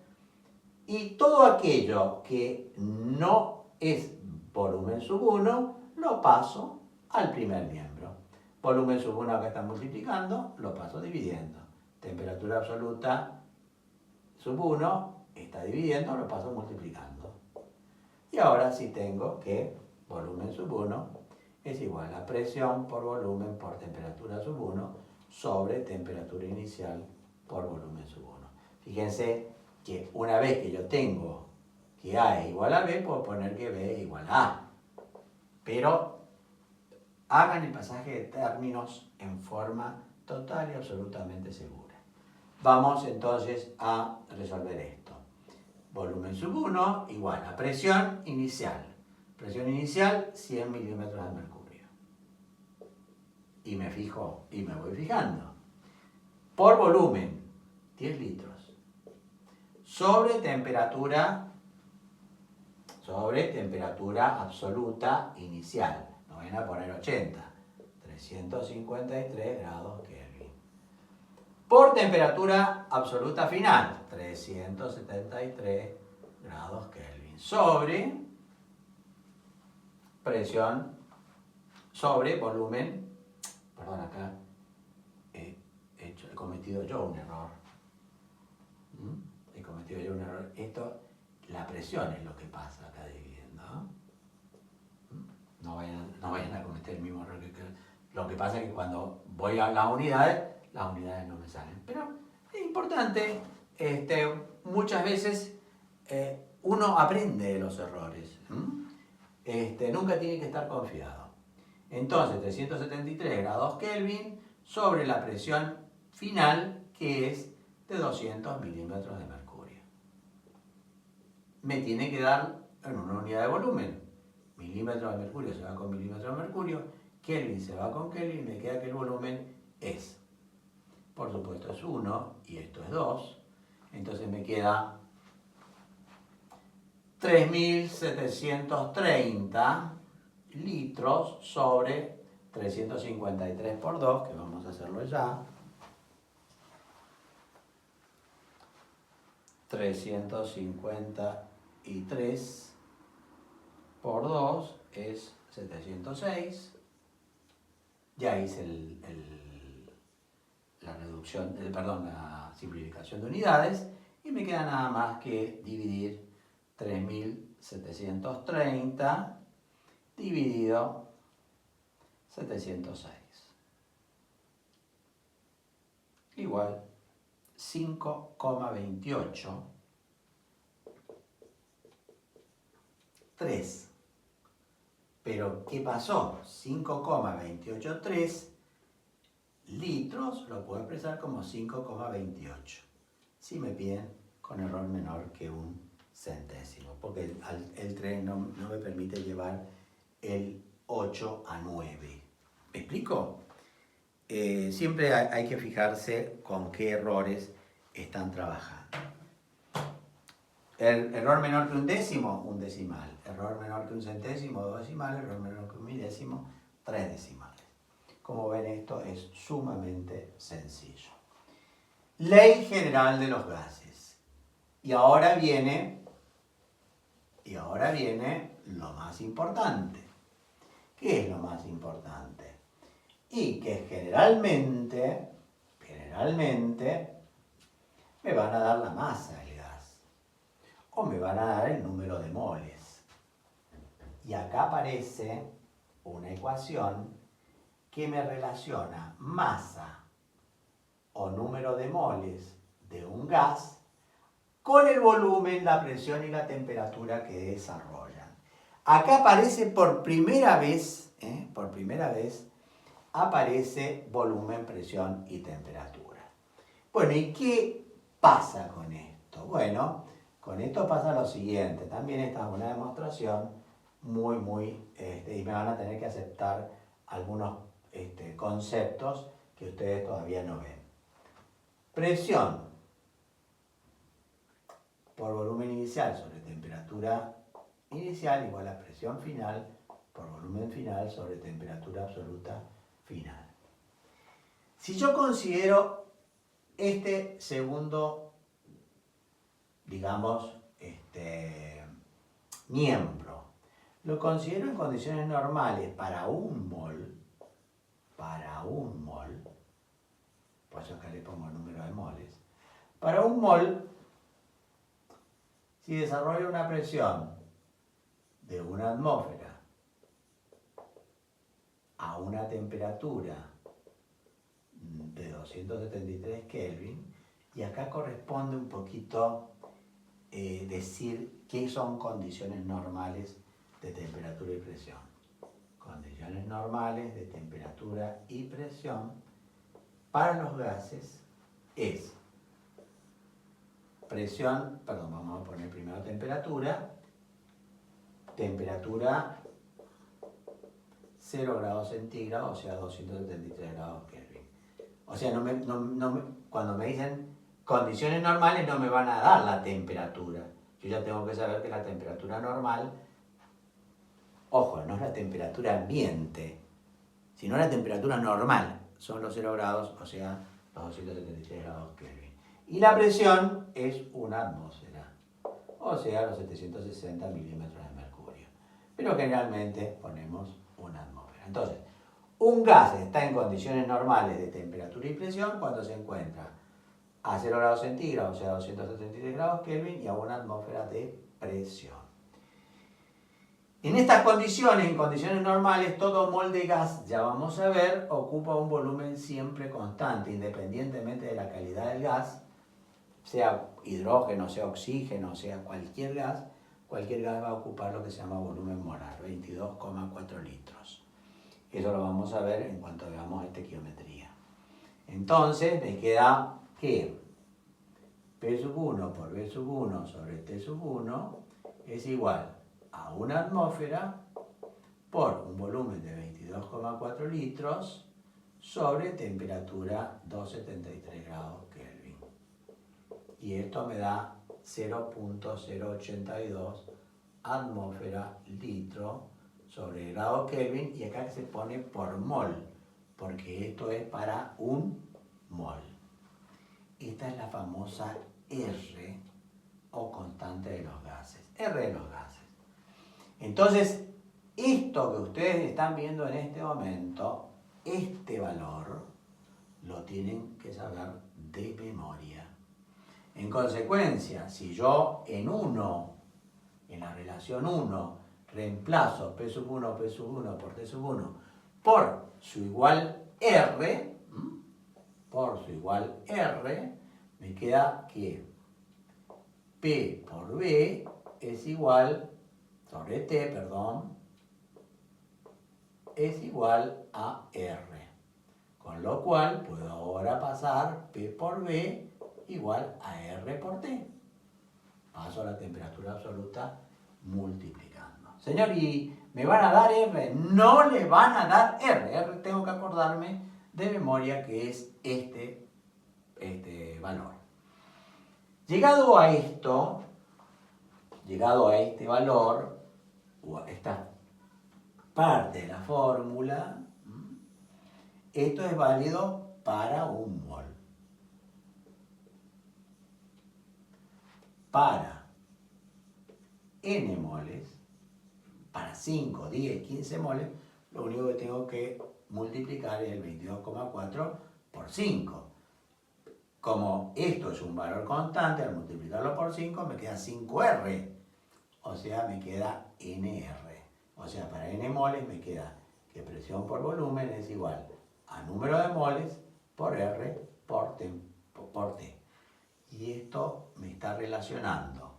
y todo aquello que no es volumen sub 1, lo paso al primer miembro. Volumen sub 1 acá está multiplicando, lo paso dividiendo. Temperatura absoluta sub 1 está dividiendo, lo paso multiplicando. Y ahora sí tengo que volumen sub 1 es igual a presión por volumen por temperatura sub 1 sobre temperatura inicial por volumen sub 1. Fíjense que una vez que yo tengo que A es igual a B, puedo poner que B es igual a A. Pero hagan el pasaje de términos en forma total y absolutamente segura. Vamos entonces a resolver esto. Volumen sub 1 igual a presión inicial. Presión inicial, 100 milímetros de mercurio. Y me voy fijando. Por volumen, 10 litros. Sobre temperatura absoluta inicial. No vayan a poner 80. 353 grados Kelvin. Por temperatura absoluta final, 373 grados Kelvin. Sobre presión, sobre volumen perdón, acá he cometido yo un error. He cometido yo un error. La presión es lo que pasa acá dividiendo. No vayan a cometer el mismo error lo que pasa es que cuando voy a las unidades no me salen. Pero es importante, muchas veces uno aprende de los errores. Nunca tiene que estar confiado. Entonces, 373 grados Kelvin sobre la presión final, que es de 200 milímetros de mercurio. Me tiene que dar en una unidad de volumen. Milímetros de mercurio se va con milímetros de mercurio, Kelvin se va con Kelvin, me queda que el volumen es, por supuesto, es 1 y esto es 2. Entonces me queda 3.730 litros sobre 353 por 2, que vamos a hacerlo ya. 353 por 2 es 706. Ya hice la reducción, la simplificación de unidades y me queda nada más que dividir 3.730 dividido 706 igual 5,28 3. Pero, ¿qué pasó? 5,283 litros lo puedo expresar como 5,28. Si me piden con error menor que un centésimo, porque el 3 no me permite llevar el 8 a 9. ¿Me explico? Siempre hay que fijarse con qué errores están trabajando. Error menor que un décimo, un decimal. Error menor que un centésimo, 2 decimales. Error menor que un milésimo, 3 decimales. Como ven, esto es sumamente sencillo. Ley general de los gases. Y ahora viene lo más importante. ¿Qué es lo más importante? Y que generalmente me van a dar la masa del gas. O me van a dar el número de moles. Y acá aparece una ecuación que me relaciona masa o número de moles de un gas con el volumen, la presión y la temperatura que desarrollan. Acá aparece por primera vez, aparece volumen, presión y temperatura. Bueno, ¿y qué pasa con esto? Bueno, con esto pasa lo siguiente. También esta es una demostración y me van a tener que aceptar algunos conceptos que ustedes todavía no ven. Presión por volumen inicial sobre temperatura inicial igual a presión final por volumen final sobre temperatura absoluta final. Si yo considero este segundo, digamos, miembro, lo considero en condiciones normales para un mol, por eso acá le pongo el número de moles, para un mol, si desarrolla una presión de una atmósfera a una temperatura de 273 Kelvin, y acá corresponde un poquito decir qué son condiciones normales de temperatura y presión. Condiciones normales de temperatura y presión para los gases es vamos a poner primero temperatura 0 grados centígrados, o sea, 273 grados Kelvin. O sea, cuando me dicen condiciones normales no me van a dar la temperatura. Yo ya tengo que saber que la temperatura normal, ojo, no es la temperatura ambiente, sino la temperatura normal. Son los 0 grados, o sea, los 273 grados Kelvin. Y la presión es una atmósfera, o sea, los 760 milímetros de mercurio. Pero generalmente ponemos una atmósfera. Entonces, Un gas está en condiciones normales de temperatura y presión cuando se encuentra a 0 grados centígrados, o sea, 273 grados Kelvin, y a una atmósfera de presión. En estas condiciones, en condiciones normales, todo mol de gas, ya vamos a ver, ocupa un volumen siempre constante, independientemente de la calidad del gas, sea hidrógeno, sea oxígeno, sea cualquier gas va a ocupar lo que se llama volumen molar, 22,4 litros. Eso lo vamos a ver en cuanto veamos estequiometría. Entonces, me queda que P sub 1 por B sub 1 sobre T sub 1 es igual a una atmósfera por un volumen de 22,4 litros sobre temperatura 273 grados Kelvin. Y esto me da 0.082 atmósfera litro sobre grado Kelvin, y acá se pone por mol, porque esto es para un mol. Esta es la famosa R, o constante de los gases. R de los gases. Entonces, esto que ustedes están viendo en este momento, este valor, lo tienen que saber de memoria. En consecuencia, si yo en la relación 1, reemplazo P sub 1 por T sub 1 por su igual R, me queda que P por B es igual, sobre T, perdón, es igual a R. Con lo cual puedo ahora pasar P por B igual a R por T. Paso a la temperatura absoluta multiplicando. Señor, ¿y me van a dar R? No le van a dar R. R tengo que acordarme de memoria que es este valor. Llegado a este valor, o a esta parte de la fórmula, esto es válido para un mol. Para n moles, para 5, 10, 15 moles, lo único que tengo que multiplicar es el 22,4 por 5. Como esto es un valor constante, al multiplicarlo por 5 me queda 5R, o sea, me queda NR. O sea, para n moles me queda que presión por volumen es igual a número de moles por R por T. Y esto me está relacionando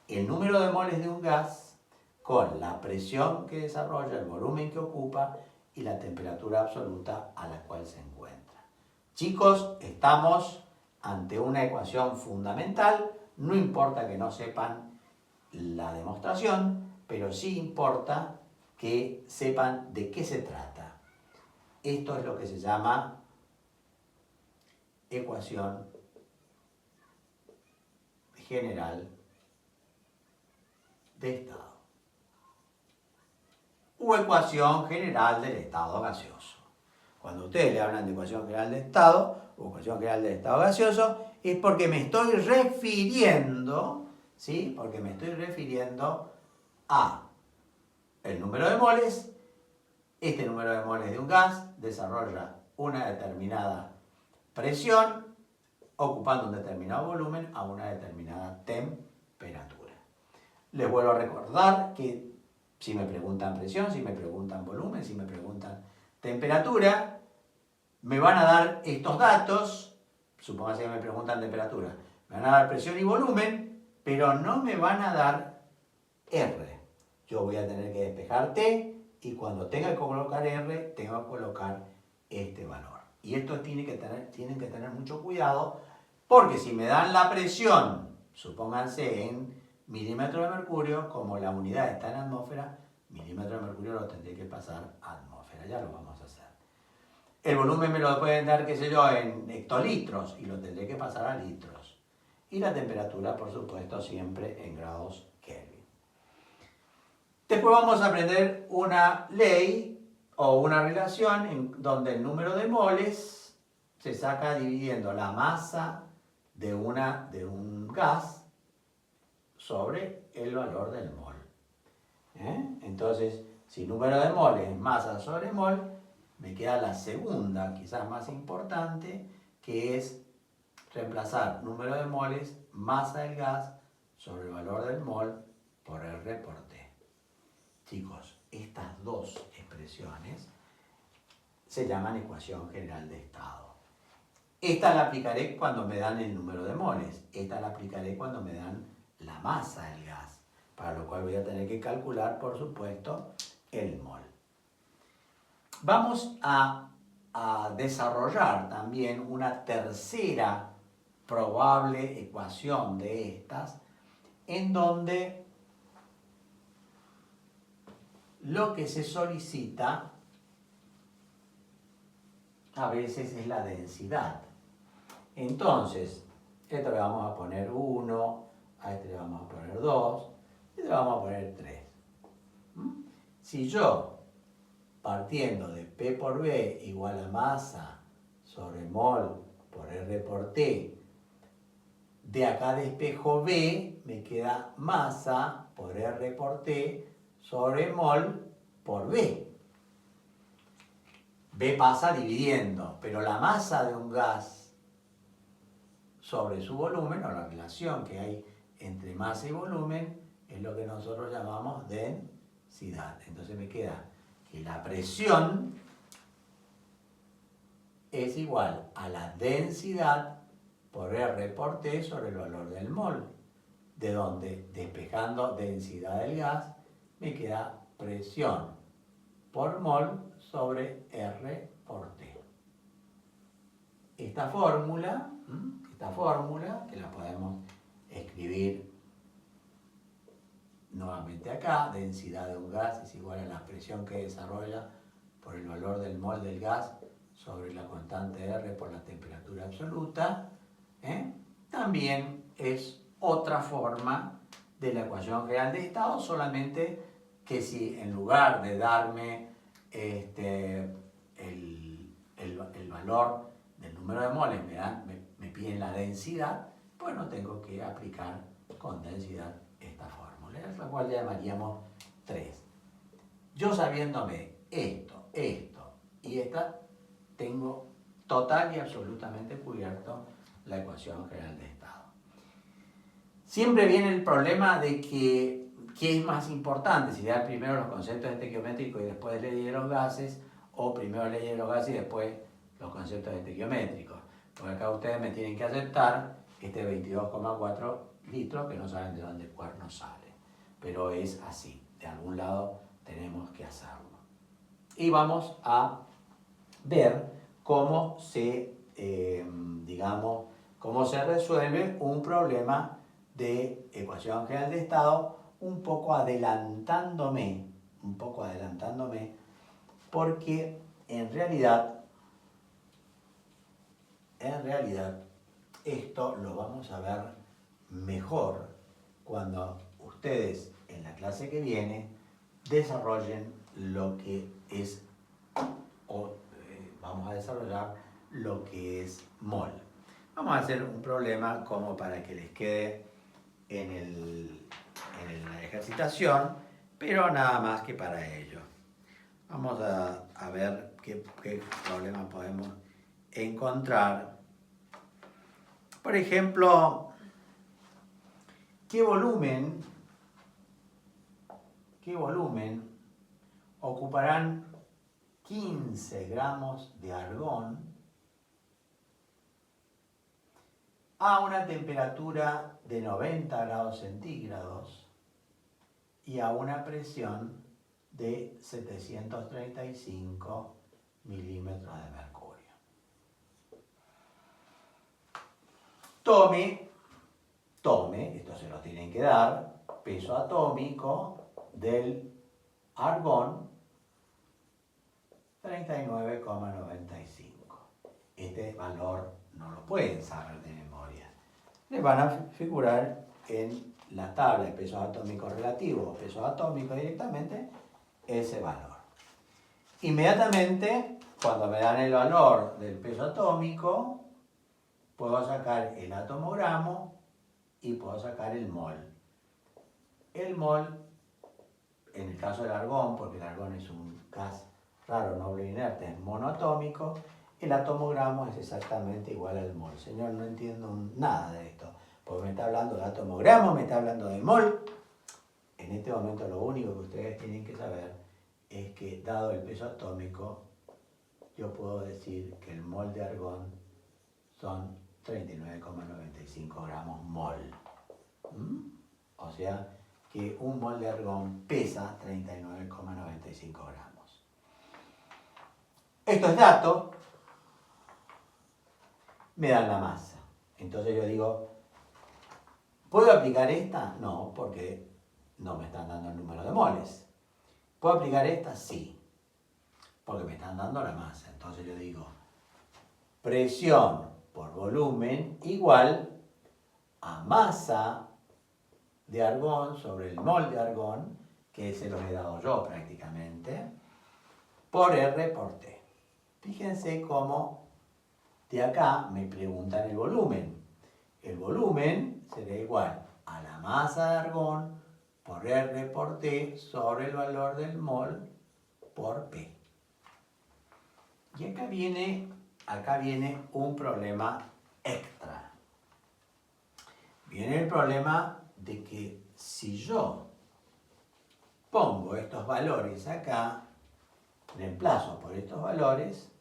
el número de moles de un gas con la presión que desarrolla, el volumen que ocupa y la temperatura absoluta a la cual se encuentra. Chicos, estamos ante una ecuación fundamental. No importa que no sepan la demostración, pero sí importa que sepan de qué se trata. Esto es lo que se llama ecuación general de estado o ecuación general del estado gaseoso. Cuando ustedes le hablan de ecuación general de estado o ecuación general del estado gaseoso, es porque me estoy refiriendo, ¿sí? Porque me estoy refiriendo a el número de moles. Este número de moles de un gas desarrolla una determinada presión ocupando un determinado volumen a una determinada temperatura. Les vuelvo a recordar que si me preguntan presión, si me preguntan volumen, si me preguntan temperatura, me van a dar estos datos. Supóngase que me preguntan temperatura, me van a dar presión y volumen, pero no me van a dar R. Yo voy a tener que despejar T, y cuando tenga que colocar R, tengo que colocar este valor. Y esto tienen que tener mucho cuidado, porque si me dan la presión, supónganse en milímetros de mercurio, como la unidad está en atmósfera, milímetros de mercurio lo tendré que pasar a atmósfera. Ya lo vamos a hacer. El volumen me lo pueden dar, qué sé yo, en hectolitros, y lo tendré que pasar a litros. Y la temperatura, por supuesto, siempre en grados Kelvin. Después vamos a aprender una ley o una relación en donde el número de moles se saca dividiendo la masa de un gas sobre el valor del mol. Entonces, si número de moles es masa sobre mol, me queda la segunda, quizás más importante, que es reemplazar número de moles, masa del gas, sobre el valor del mol por R por T. Chicos, estas dos expresiones se llaman ecuación general de estado. Esta la aplicaré cuando me dan el número de moles. Esta la aplicaré cuando me dan la masa del gas, para lo cual voy a tener que calcular, por supuesto, el mol. Vamos a desarrollar también una tercera probable ecuación de estas, en donde lo que se solicita a veces es la densidad. Entonces, esto le vamos a poner 1, a este le vamos a poner 2, y este le vamos a poner 3. Si yo, partiendo de P por B igual a masa sobre mol por R por T, de acá despejo B, me queda masa por R por T sobre mol por B. B pasa dividiendo, pero la masa de un gas sobre su volumen, o la relación que hay entre masa y volumen, es lo que nosotros llamamos densidad. Entonces me queda que la presión es igual a la densidad por R por T sobre el valor del mol, de donde, despejando densidad del gas, me queda presión por mol sobre R por T. Esta fórmula, que la podemos escribir nuevamente acá, densidad de un gas es igual a la presión que desarrolla por el valor del mol del gas sobre la constante R por la temperatura absoluta, también es otra forma de la ecuación general de estado, solamente que si en lugar de darme el valor del número de moles me piden la densidad, pues no tengo que aplicar con densidad esta fórmula, la cual llamaríamos 3. Yo sabiéndome esto y esta, tengo total y absolutamente cubierto la ecuación general de estado. Siempre viene el problema de que ¿qué es más importante? Si dar primero los conceptos estequiométricos y después leyes de los gases, o primero leyes de los gases y después los conceptos estequiométricos. Porque acá ustedes me tienen que aceptar este 22,4 litros que no saben de dónde cuerno sale. Pero es así, de algún lado tenemos que hacerlo. Y vamos a ver cómo se, cómo se resuelve un problema de ecuación general de estado, un poco adelantándome, porque en realidad esto lo vamos a ver mejor cuando ustedes en la clase que viene desarrollen lo que es, vamos a desarrollar lo que es mol. Vamos a hacer un problema como para que les quede en la ejercitación, pero nada más que para ello. Vamos a ver qué problema podemos encontrar. Por ejemplo, ¿qué volumen ocuparán 15 gramos de argón a una temperatura de 90 grados centígrados y a una presión de 735 milímetros de mercurio? Tome, esto se lo tienen que dar, peso atómico del argón, 39,95. Este valor no lo pueden saber de memoria. Les van a figurar en la tabla de pesos atómicos relativos o pesos atómicos directamente ese valor. Inmediatamente, cuando me dan el valor del peso atómico, puedo sacar el atomogramo y puedo sacar el mol. El mol, en el caso del argón, porque el argón es un gas raro, noble, inerte, es monoatómico, el atomogramo es exactamente igual al mol. Señor, no entiendo nada de esto, porque me está hablando de atomogramo, me está hablando de mol. En este momento lo único que ustedes tienen que saber es que, dado el peso atómico, yo puedo decir que el mol de argón son 39,95 gramos mol. O sea que un mol de argón pesa 39,95 gramos. Estos datos me dan la masa. Entonces yo digo, ¿puedo aplicar esta? No, porque no me están dando el número de moles. ¿Puedo aplicar esta? Sí, porque me están dando la masa. Entonces yo digo, presión por volumen igual a masa de argón sobre el mol de argón, que se los he dado yo prácticamente, por R por T. Fíjense cómo de acá me preguntan el volumen. El volumen será igual a la masa de argón por R por T sobre el valor del mol por P. Y acá viene un problema extra. Viene el problema de que si yo pongo estos valores acá, reemplazo por estos valores,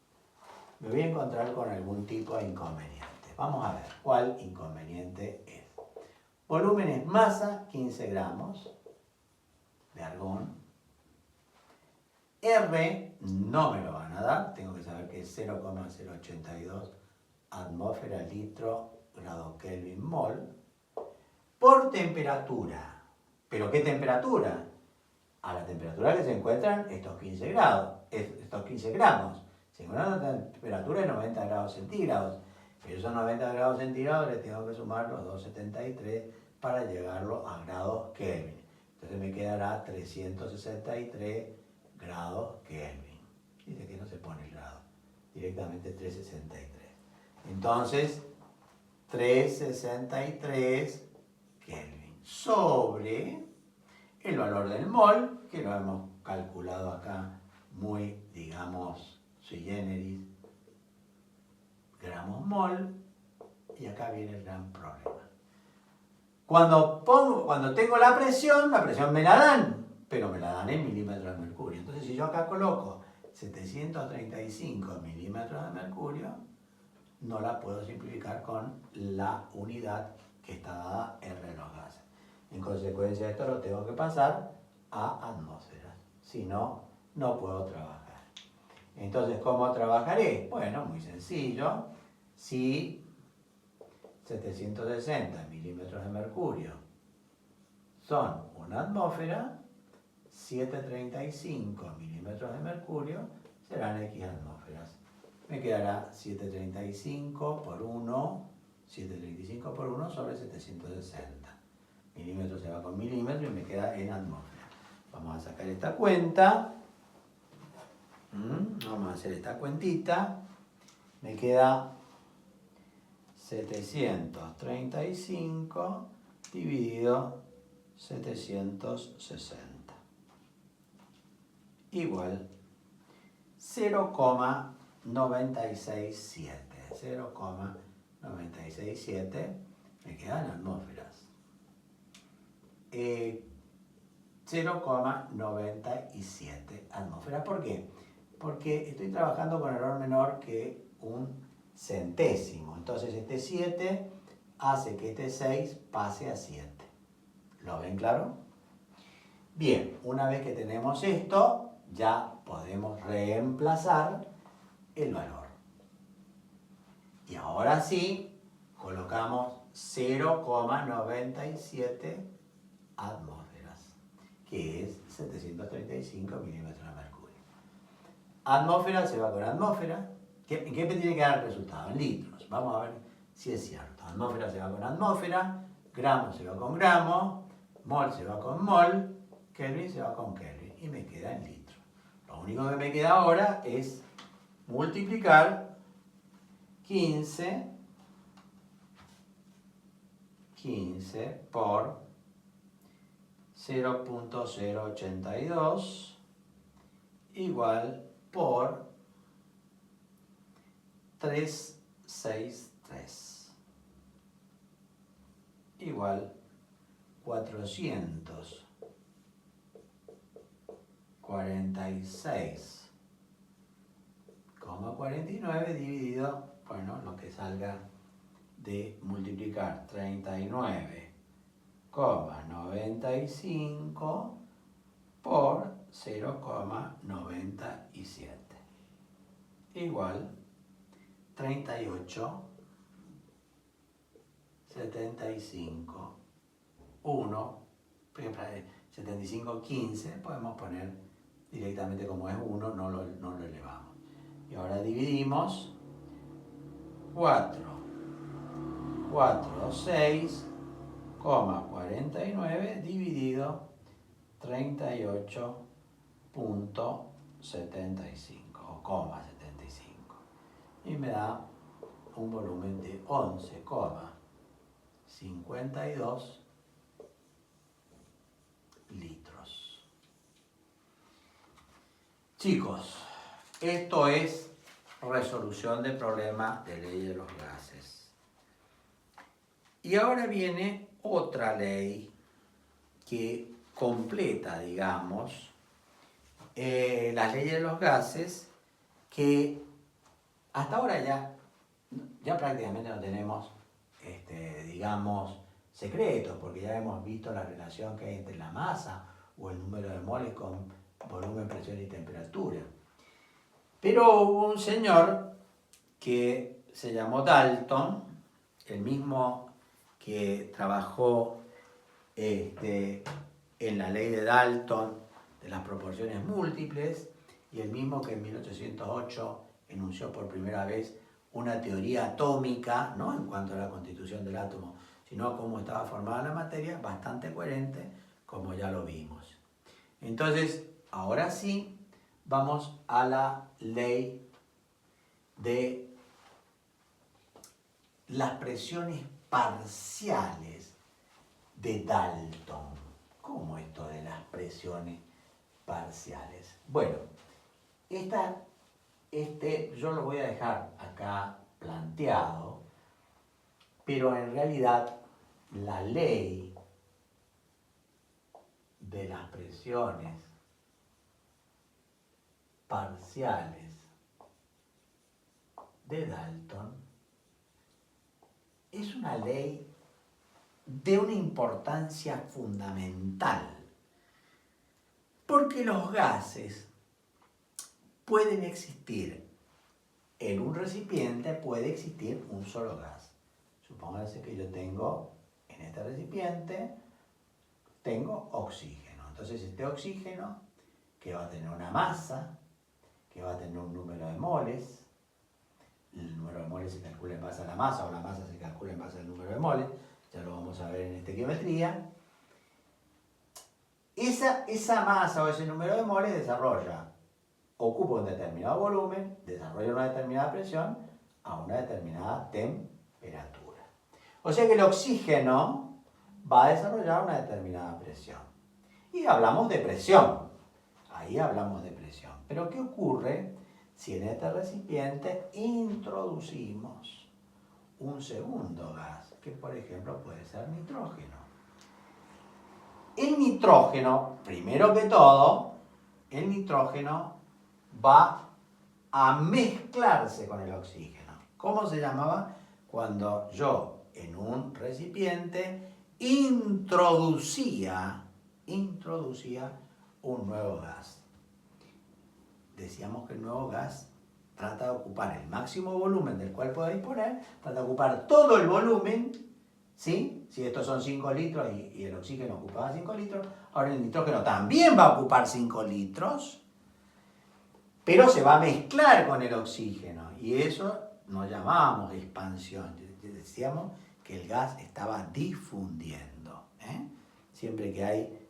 me voy a encontrar con algún tipo de inconveniente. Vamos a ver cuál inconveniente es. Volumen es masa, 15 gramos de argón. R no me lo van a dar, tengo que saber que es 0,082 atmósfera, litro, grado Kelvin, mol, por temperatura. ¿Pero qué temperatura? A la temperatura que se encuentran estos 15 grados, estos 15 gramos. Se encuentran a una temperatura de 90 grados centígrados. Pero esos 90 grados centígrados les tengo que sumar los 273 para llegarlo a grados Kelvin. Entonces me quedará 363 grados Kelvin. Dice que no se pone el grado, directamente 363. Entonces, 363 Kelvin sobre el valor del mol, que lo hemos calculado acá muy, digamos, sui generis, gramos mol, y acá viene el gran problema. Cuando tengo la presión me la dan, pero me la dan en milímetros de mercurio. Entonces, si yo acá coloco 735 milímetros de mercurio, no la puedo simplificar con la unidad que está dada R de los gases. En consecuencia, esto lo tengo que pasar a atmósferas. Si no, no puedo trabajar. Entonces, ¿cómo trabajaré? Bueno, muy sencillo. Si 760 milímetros de mercurio son una atmósfera, 735 milímetros de mercurio serán X atmósferas. Me quedará 735 por 1 sobre 760. Milímetro se va con milímetro y me queda en atmósfera. Vamos a sacar esta cuenta. Vamos a hacer esta cuentita. Me queda 735 dividido 760 igual 0,967. 0,967 me quedan atmósferas. 0,97 atmósferas. ¿Por qué? Porque estoy trabajando con error menor que un centésimo. Entonces este 7 hace que este 6 pase a 7. ¿Lo ven claro? Bien, una vez que tenemos esto, ya podemos reemplazar el valor. Y ahora sí, colocamos 0,97 atmósferas, que es 735 milímetros de mercurio. Atmósfera se va con atmósfera. ¿En qué me tiene que dar el resultado? En litros. Vamos a ver si es cierto. Atmósfera se va con atmósfera, gramo se va con gramo, mol se va con mol, Kelvin se va con Kelvin. Y me queda en litros. Lo único que me queda ahora es multiplicar 15 por 0,082 igual por 363 igual 446,49 dividido, bueno, lo que salga de multiplicar 39,95 por 0,97 igual 38,75 1, 75,15, podemos poner directamente como es 1, no lo elevamos. Y ahora dividimos 406,49 dividido 38,75 o 0,75. Y me da un volumen de 11,52 litros. Chicos, esto es resolución del problema de ley de los gases. Y ahora viene otra ley que completa, digamos, las leyes de los gases, que hasta ahora ya prácticamente no tenemos, digamos, secretos, porque ya hemos visto la relación que hay entre la masa o el número de moles con volumen, presión y temperatura. Pero hubo un señor que se llamó Dalton, el mismo que trabajó en la ley de Dalton de las proporciones múltiples, y el mismo que en 1808 enunció por primera vez una teoría atómica, no en cuanto a la constitución del átomo, sino cómo estaba formada la materia, bastante coherente, como ya lo vimos. Entonces, ahora sí, vamos a la ley de las presiones parciales de Dalton. ¿Cómo esto de las presiones parciales? Bueno, yo lo voy a dejar acá planteado, pero en realidad la ley de las presiones parciales de Dalton es una ley de una importancia fundamental, porque los gases pueden existir en un recipiente, puede existir un solo gas. Supóngase que yo tengo en este recipiente, tengo oxígeno. Entonces este oxígeno, que va a tener una masa, que va a tener un número de moles, el número de moles se calcula en base a la masa, o la masa se calcula en base al número de moles, ya lo vamos a ver en estequiometría. Esa masa o ese número de moles ocupa un determinado volumen, desarrolla una determinada presión a una determinada temperatura. O sea que el oxígeno va a desarrollar una determinada presión. Y hablamos de presión. Ahí hablamos de presión. Pero ¿qué ocurre si en este recipiente introducimos un segundo gas, que por ejemplo puede ser nitrógeno? El nitrógeno, primero que todo, el nitrógeno va a mezclarse con el oxígeno. ¿Cómo se llamaba? Cuando yo en un recipiente introducía un nuevo gas. Decíamos que el nuevo gas trata de ocupar el máximo volumen del cual pueda disponer, trata de ocupar todo el volumen, ¿sí? Si estos son 5 litros y el oxígeno ocupaba 5 litros, ahora el nitrógeno también va a ocupar 5 litros, pero se va a mezclar con el oxígeno, y eso nos llamábamos expansión. Decíamos que el gas estaba difundiendo. Siempre que hay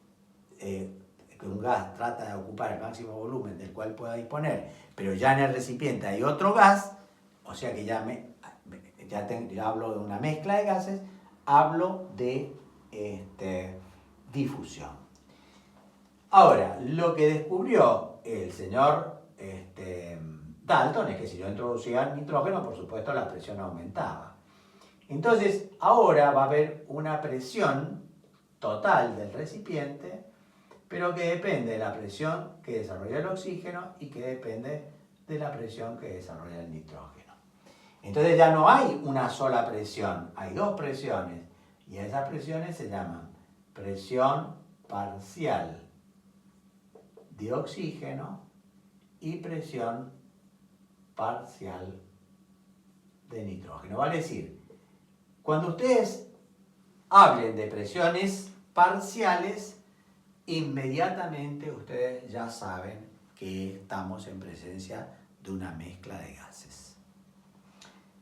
que un gas trata de ocupar el máximo volumen del cual pueda disponer, pero ya en el recipiente hay otro gas, o sea que ya hablo de una mezcla de gases, hablo de difusión. Ahora, lo que descubrió el señor Dalton es que si yo introducía nitrógeno, por supuesto la presión aumentaba. Entonces, ahora va a haber una presión total del recipiente, pero que depende de la presión que desarrolla el oxígeno y que depende de la presión que desarrolla el nitrógeno. Entonces ya no hay una sola presión, hay dos presiones, y esas presiones se llaman presión parcial de oxígeno y presión parcial de nitrógeno. Vale decir, cuando ustedes hablen de presiones parciales, inmediatamente ustedes ya saben que estamos en presencia de una mezcla de gases.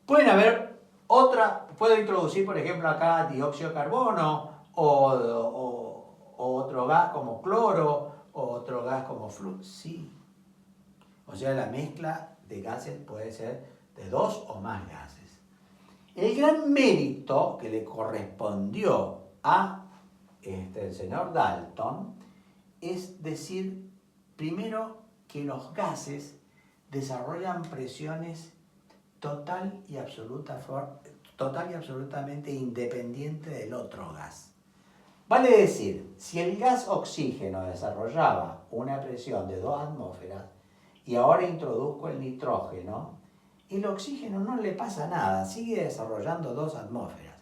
Pueden haber puedo introducir por ejemplo acá dióxido de carbono o otro gas como cloro o otro gas como flúor. Sí. O sea, la mezcla de gases puede ser de dos o más gases. El gran mérito que le correspondió a el señor Dalton es decir, primero, que los gases desarrollan presiones total y absolutamente independiente del otro gas. Vale decir, si el gas oxígeno desarrollaba una presión de 2 atmósferas y ahora introduzco el nitrógeno, el oxígeno no le pasa nada, sigue desarrollando 2 atmósferas.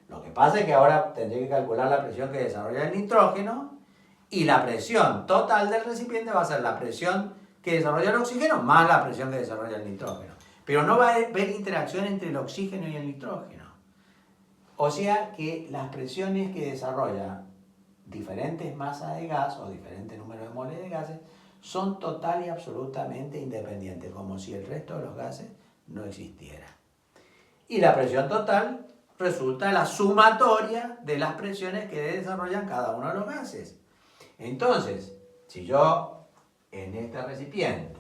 Lo que pasa es que ahora tendré que calcular la presión que desarrolla el nitrógeno y la presión total del recipiente va a ser la presión que desarrolla el oxígeno más la presión que desarrolla el nitrógeno. Pero no va a haber interacción entre el oxígeno y el nitrógeno. O sea que las presiones que desarrollan diferentes masas de gas o diferentes números de moles de gases son total y absolutamente independientes, como si el resto de los gases no existiera. Y la presión total resulta la sumatoria de las presiones que desarrollan cada uno de los gases. Entonces, si yo en este recipiente,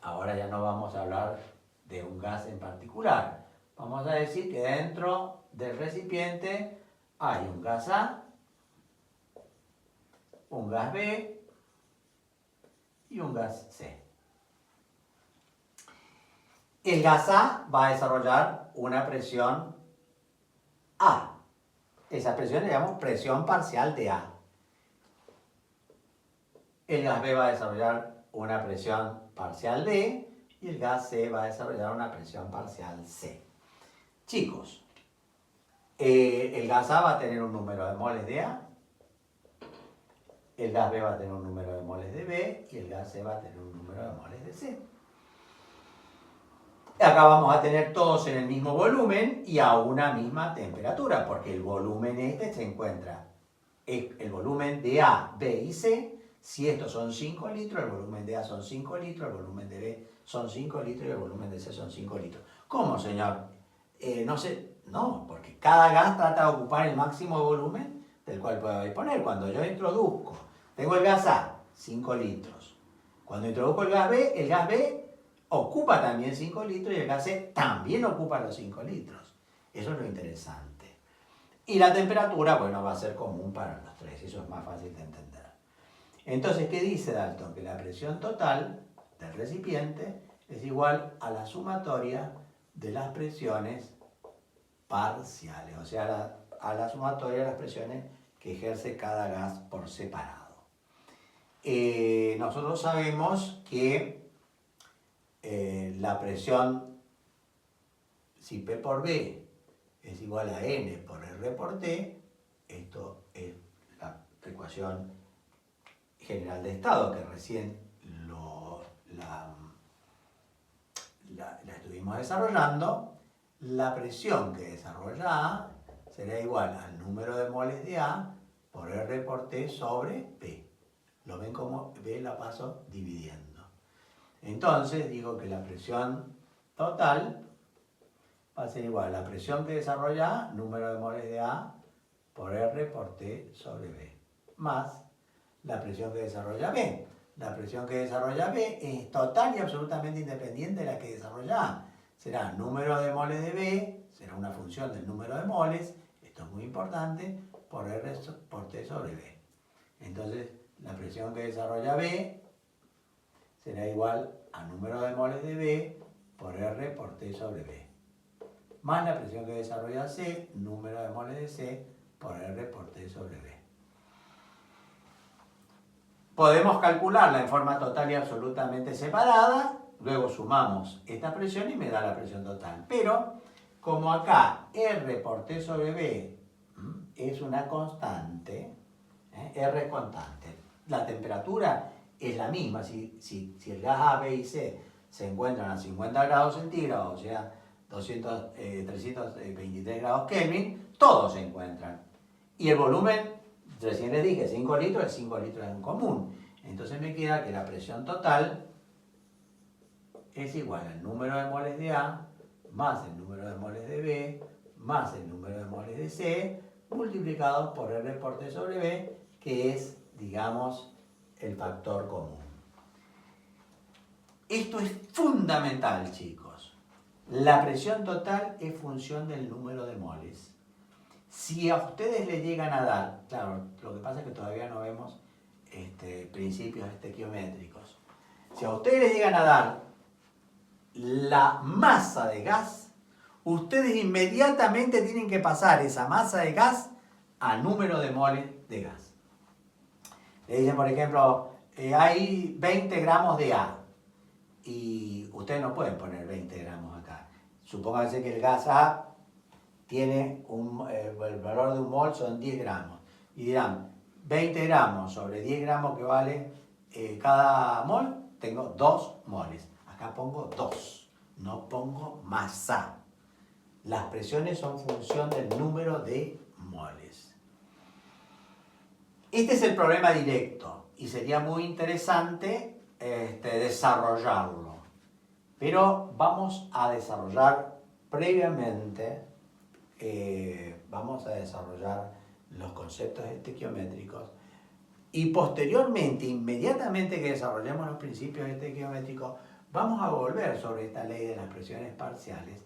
ahora ya no vamos a hablar de un gas en particular, vamos a decir que dentro del recipiente hay un gas A, un gas B y un gas C. El gas A va a desarrollar una presión A. Esa presión le llamamos presión parcial de A. El gas B va a desarrollar una presión parcial D y el gas C va a desarrollar una presión parcial C. Chicos, el gas A va a tener un número de moles de A, el gas B va a tener un número de moles de B y el gas C va a tener un número de moles de C. Acá vamos a tener todos en el mismo volumen y a una misma temperatura, porque el volumen se encuentra, el volumen de A, B y C. Si estos son 5 litros, el volumen de A son 5 litros, el volumen de B son 5 litros y el volumen de C son 5 litros. ¿Cómo, señor? No sé, no, porque cada gas trata de ocupar el máximo de volumen del cual puedo disponer. Cuando yo introduzco, tengo el gas A, 5 litros. Cuando introduzco el gas B ocupa también 5 litros y el gas C también ocupa los 5 litros. Eso es lo interesante. Y la temperatura, bueno, va a ser común para los tres, eso es más fácil de entender. Entonces, ¿qué dice Dalton? Que la presión total del recipiente es igual a la sumatoria de las presiones parciales, o sea, a la sumatoria de las presiones que ejerce cada gas por separado. Nosotros sabemos que la presión, si P por B es igual a N por R por T, esto es la ecuación general de estado que recién la estuvimos desarrollando. La presión que desarrolla A será igual al número de moles de A por R por T sobre P. ¿Lo ven como B la paso dividiendo? Entonces digo que la presión total va a ser igual a la presión que desarrolla A, número de moles de A, por R por T sobre B, más la presión que desarrolla B. La presión que desarrolla B es total y absolutamente independiente de la que desarrolla A. Será número de moles de B, será una función del número de moles, esto es muy importante, por R por T sobre B. Entonces, la presión que desarrolla B será igual a número de moles de B por R por T sobre B. Más la presión que desarrolla C, número de moles de C por R por T sobre B. Podemos calcularla en forma total y absolutamente separada, luego sumamos esta presión y me da la presión total. Pero, como acá R por T sobre B es una constante, R es constante, la temperatura es la misma. Si el gas A, B y C se encuentran a 50 grados centígrados, o sea, 323 grados Kelvin, todos se encuentran. Y el volumen, recién les dije, 5 litros es 5 litros en común. Entonces me queda que la presión total es igual al número de moles de A más el número de moles de B más el número de moles de C multiplicados por R por T sobre B, que es, digamos, el factor común. Esto es fundamental, chicos. La presión total es función del número de moles. Si a ustedes le llegan a dar, claro, lo que pasa es que todavía no vemos principios estequiométricos. Si a ustedes les llegan a dar la masa de gas, ustedes inmediatamente tienen que pasar esa masa de gas a número de moles de gas. Le dicen, por ejemplo, hay 20 gramos de A y ustedes no pueden poner 20 gramos acá. Supónganse que el gas A tiene el valor de un mol son 10 gramos. Y dirán, 20 gramos sobre 10 gramos que vale cada mol, tengo 2 moles. Acá pongo 2, no pongo masa. Las presiones son función del número de moles. Este es el problema directo y sería muy interesante desarrollarlo. Pero vamos a desarrollar previamente, vamos a desarrollar los conceptos estequiométricos y posteriormente, inmediatamente que desarrollemos los principios estequiométricos, vamos a volver sobre esta ley de las presiones parciales,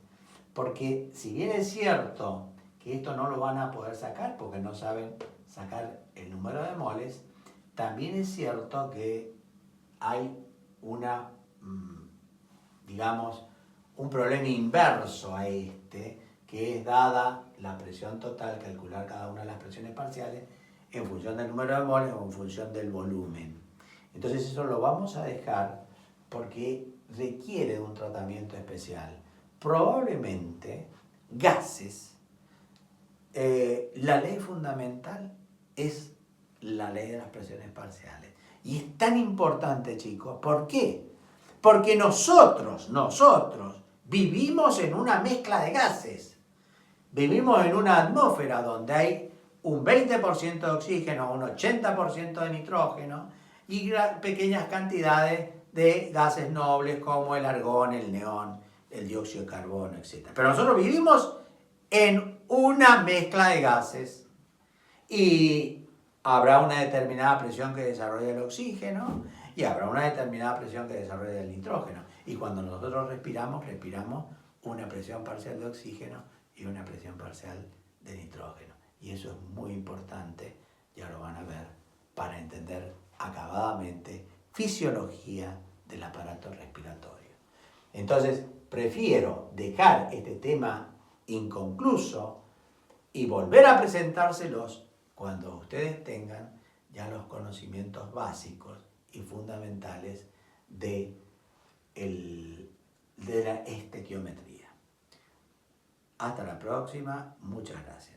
porque si bien es cierto que esto no lo van a poder sacar porque no saben sacar el número de moles, también es cierto que hay una, digamos, un problema inverso a que es dada la presión total, calcular cada una de las presiones parciales en función del número de moles o en función del volumen. Entonces eso lo vamos a dejar porque requiere de un tratamiento especial. Probablemente gases, la ley fundamental es la ley de las presiones parciales. Y es tan importante, chicos, ¿por qué? Porque nosotros vivimos en una mezcla de gases. Vivimos en una atmósfera donde hay un 20% de oxígeno, un 80% de nitrógeno y pequeñas cantidades de gases nobles como el argón, el neón, el dióxido de carbono, etc. Pero nosotros vivimos en una mezcla de gases y habrá una determinada presión que desarrolla el oxígeno y habrá una determinada presión que desarrolla el nitrógeno. Y cuando nosotros respiramos una presión parcial de oxígeno y una presión parcial de nitrógeno. Y eso es muy importante, ya lo van a ver, para entender acabadamente fisiología del aparato respiratorio. Entonces, prefiero dejar este tema inconcluso y volver a presentárselos cuando ustedes tengan ya los conocimientos básicos y fundamentales de la estequiometría. Hasta la próxima, muchas gracias.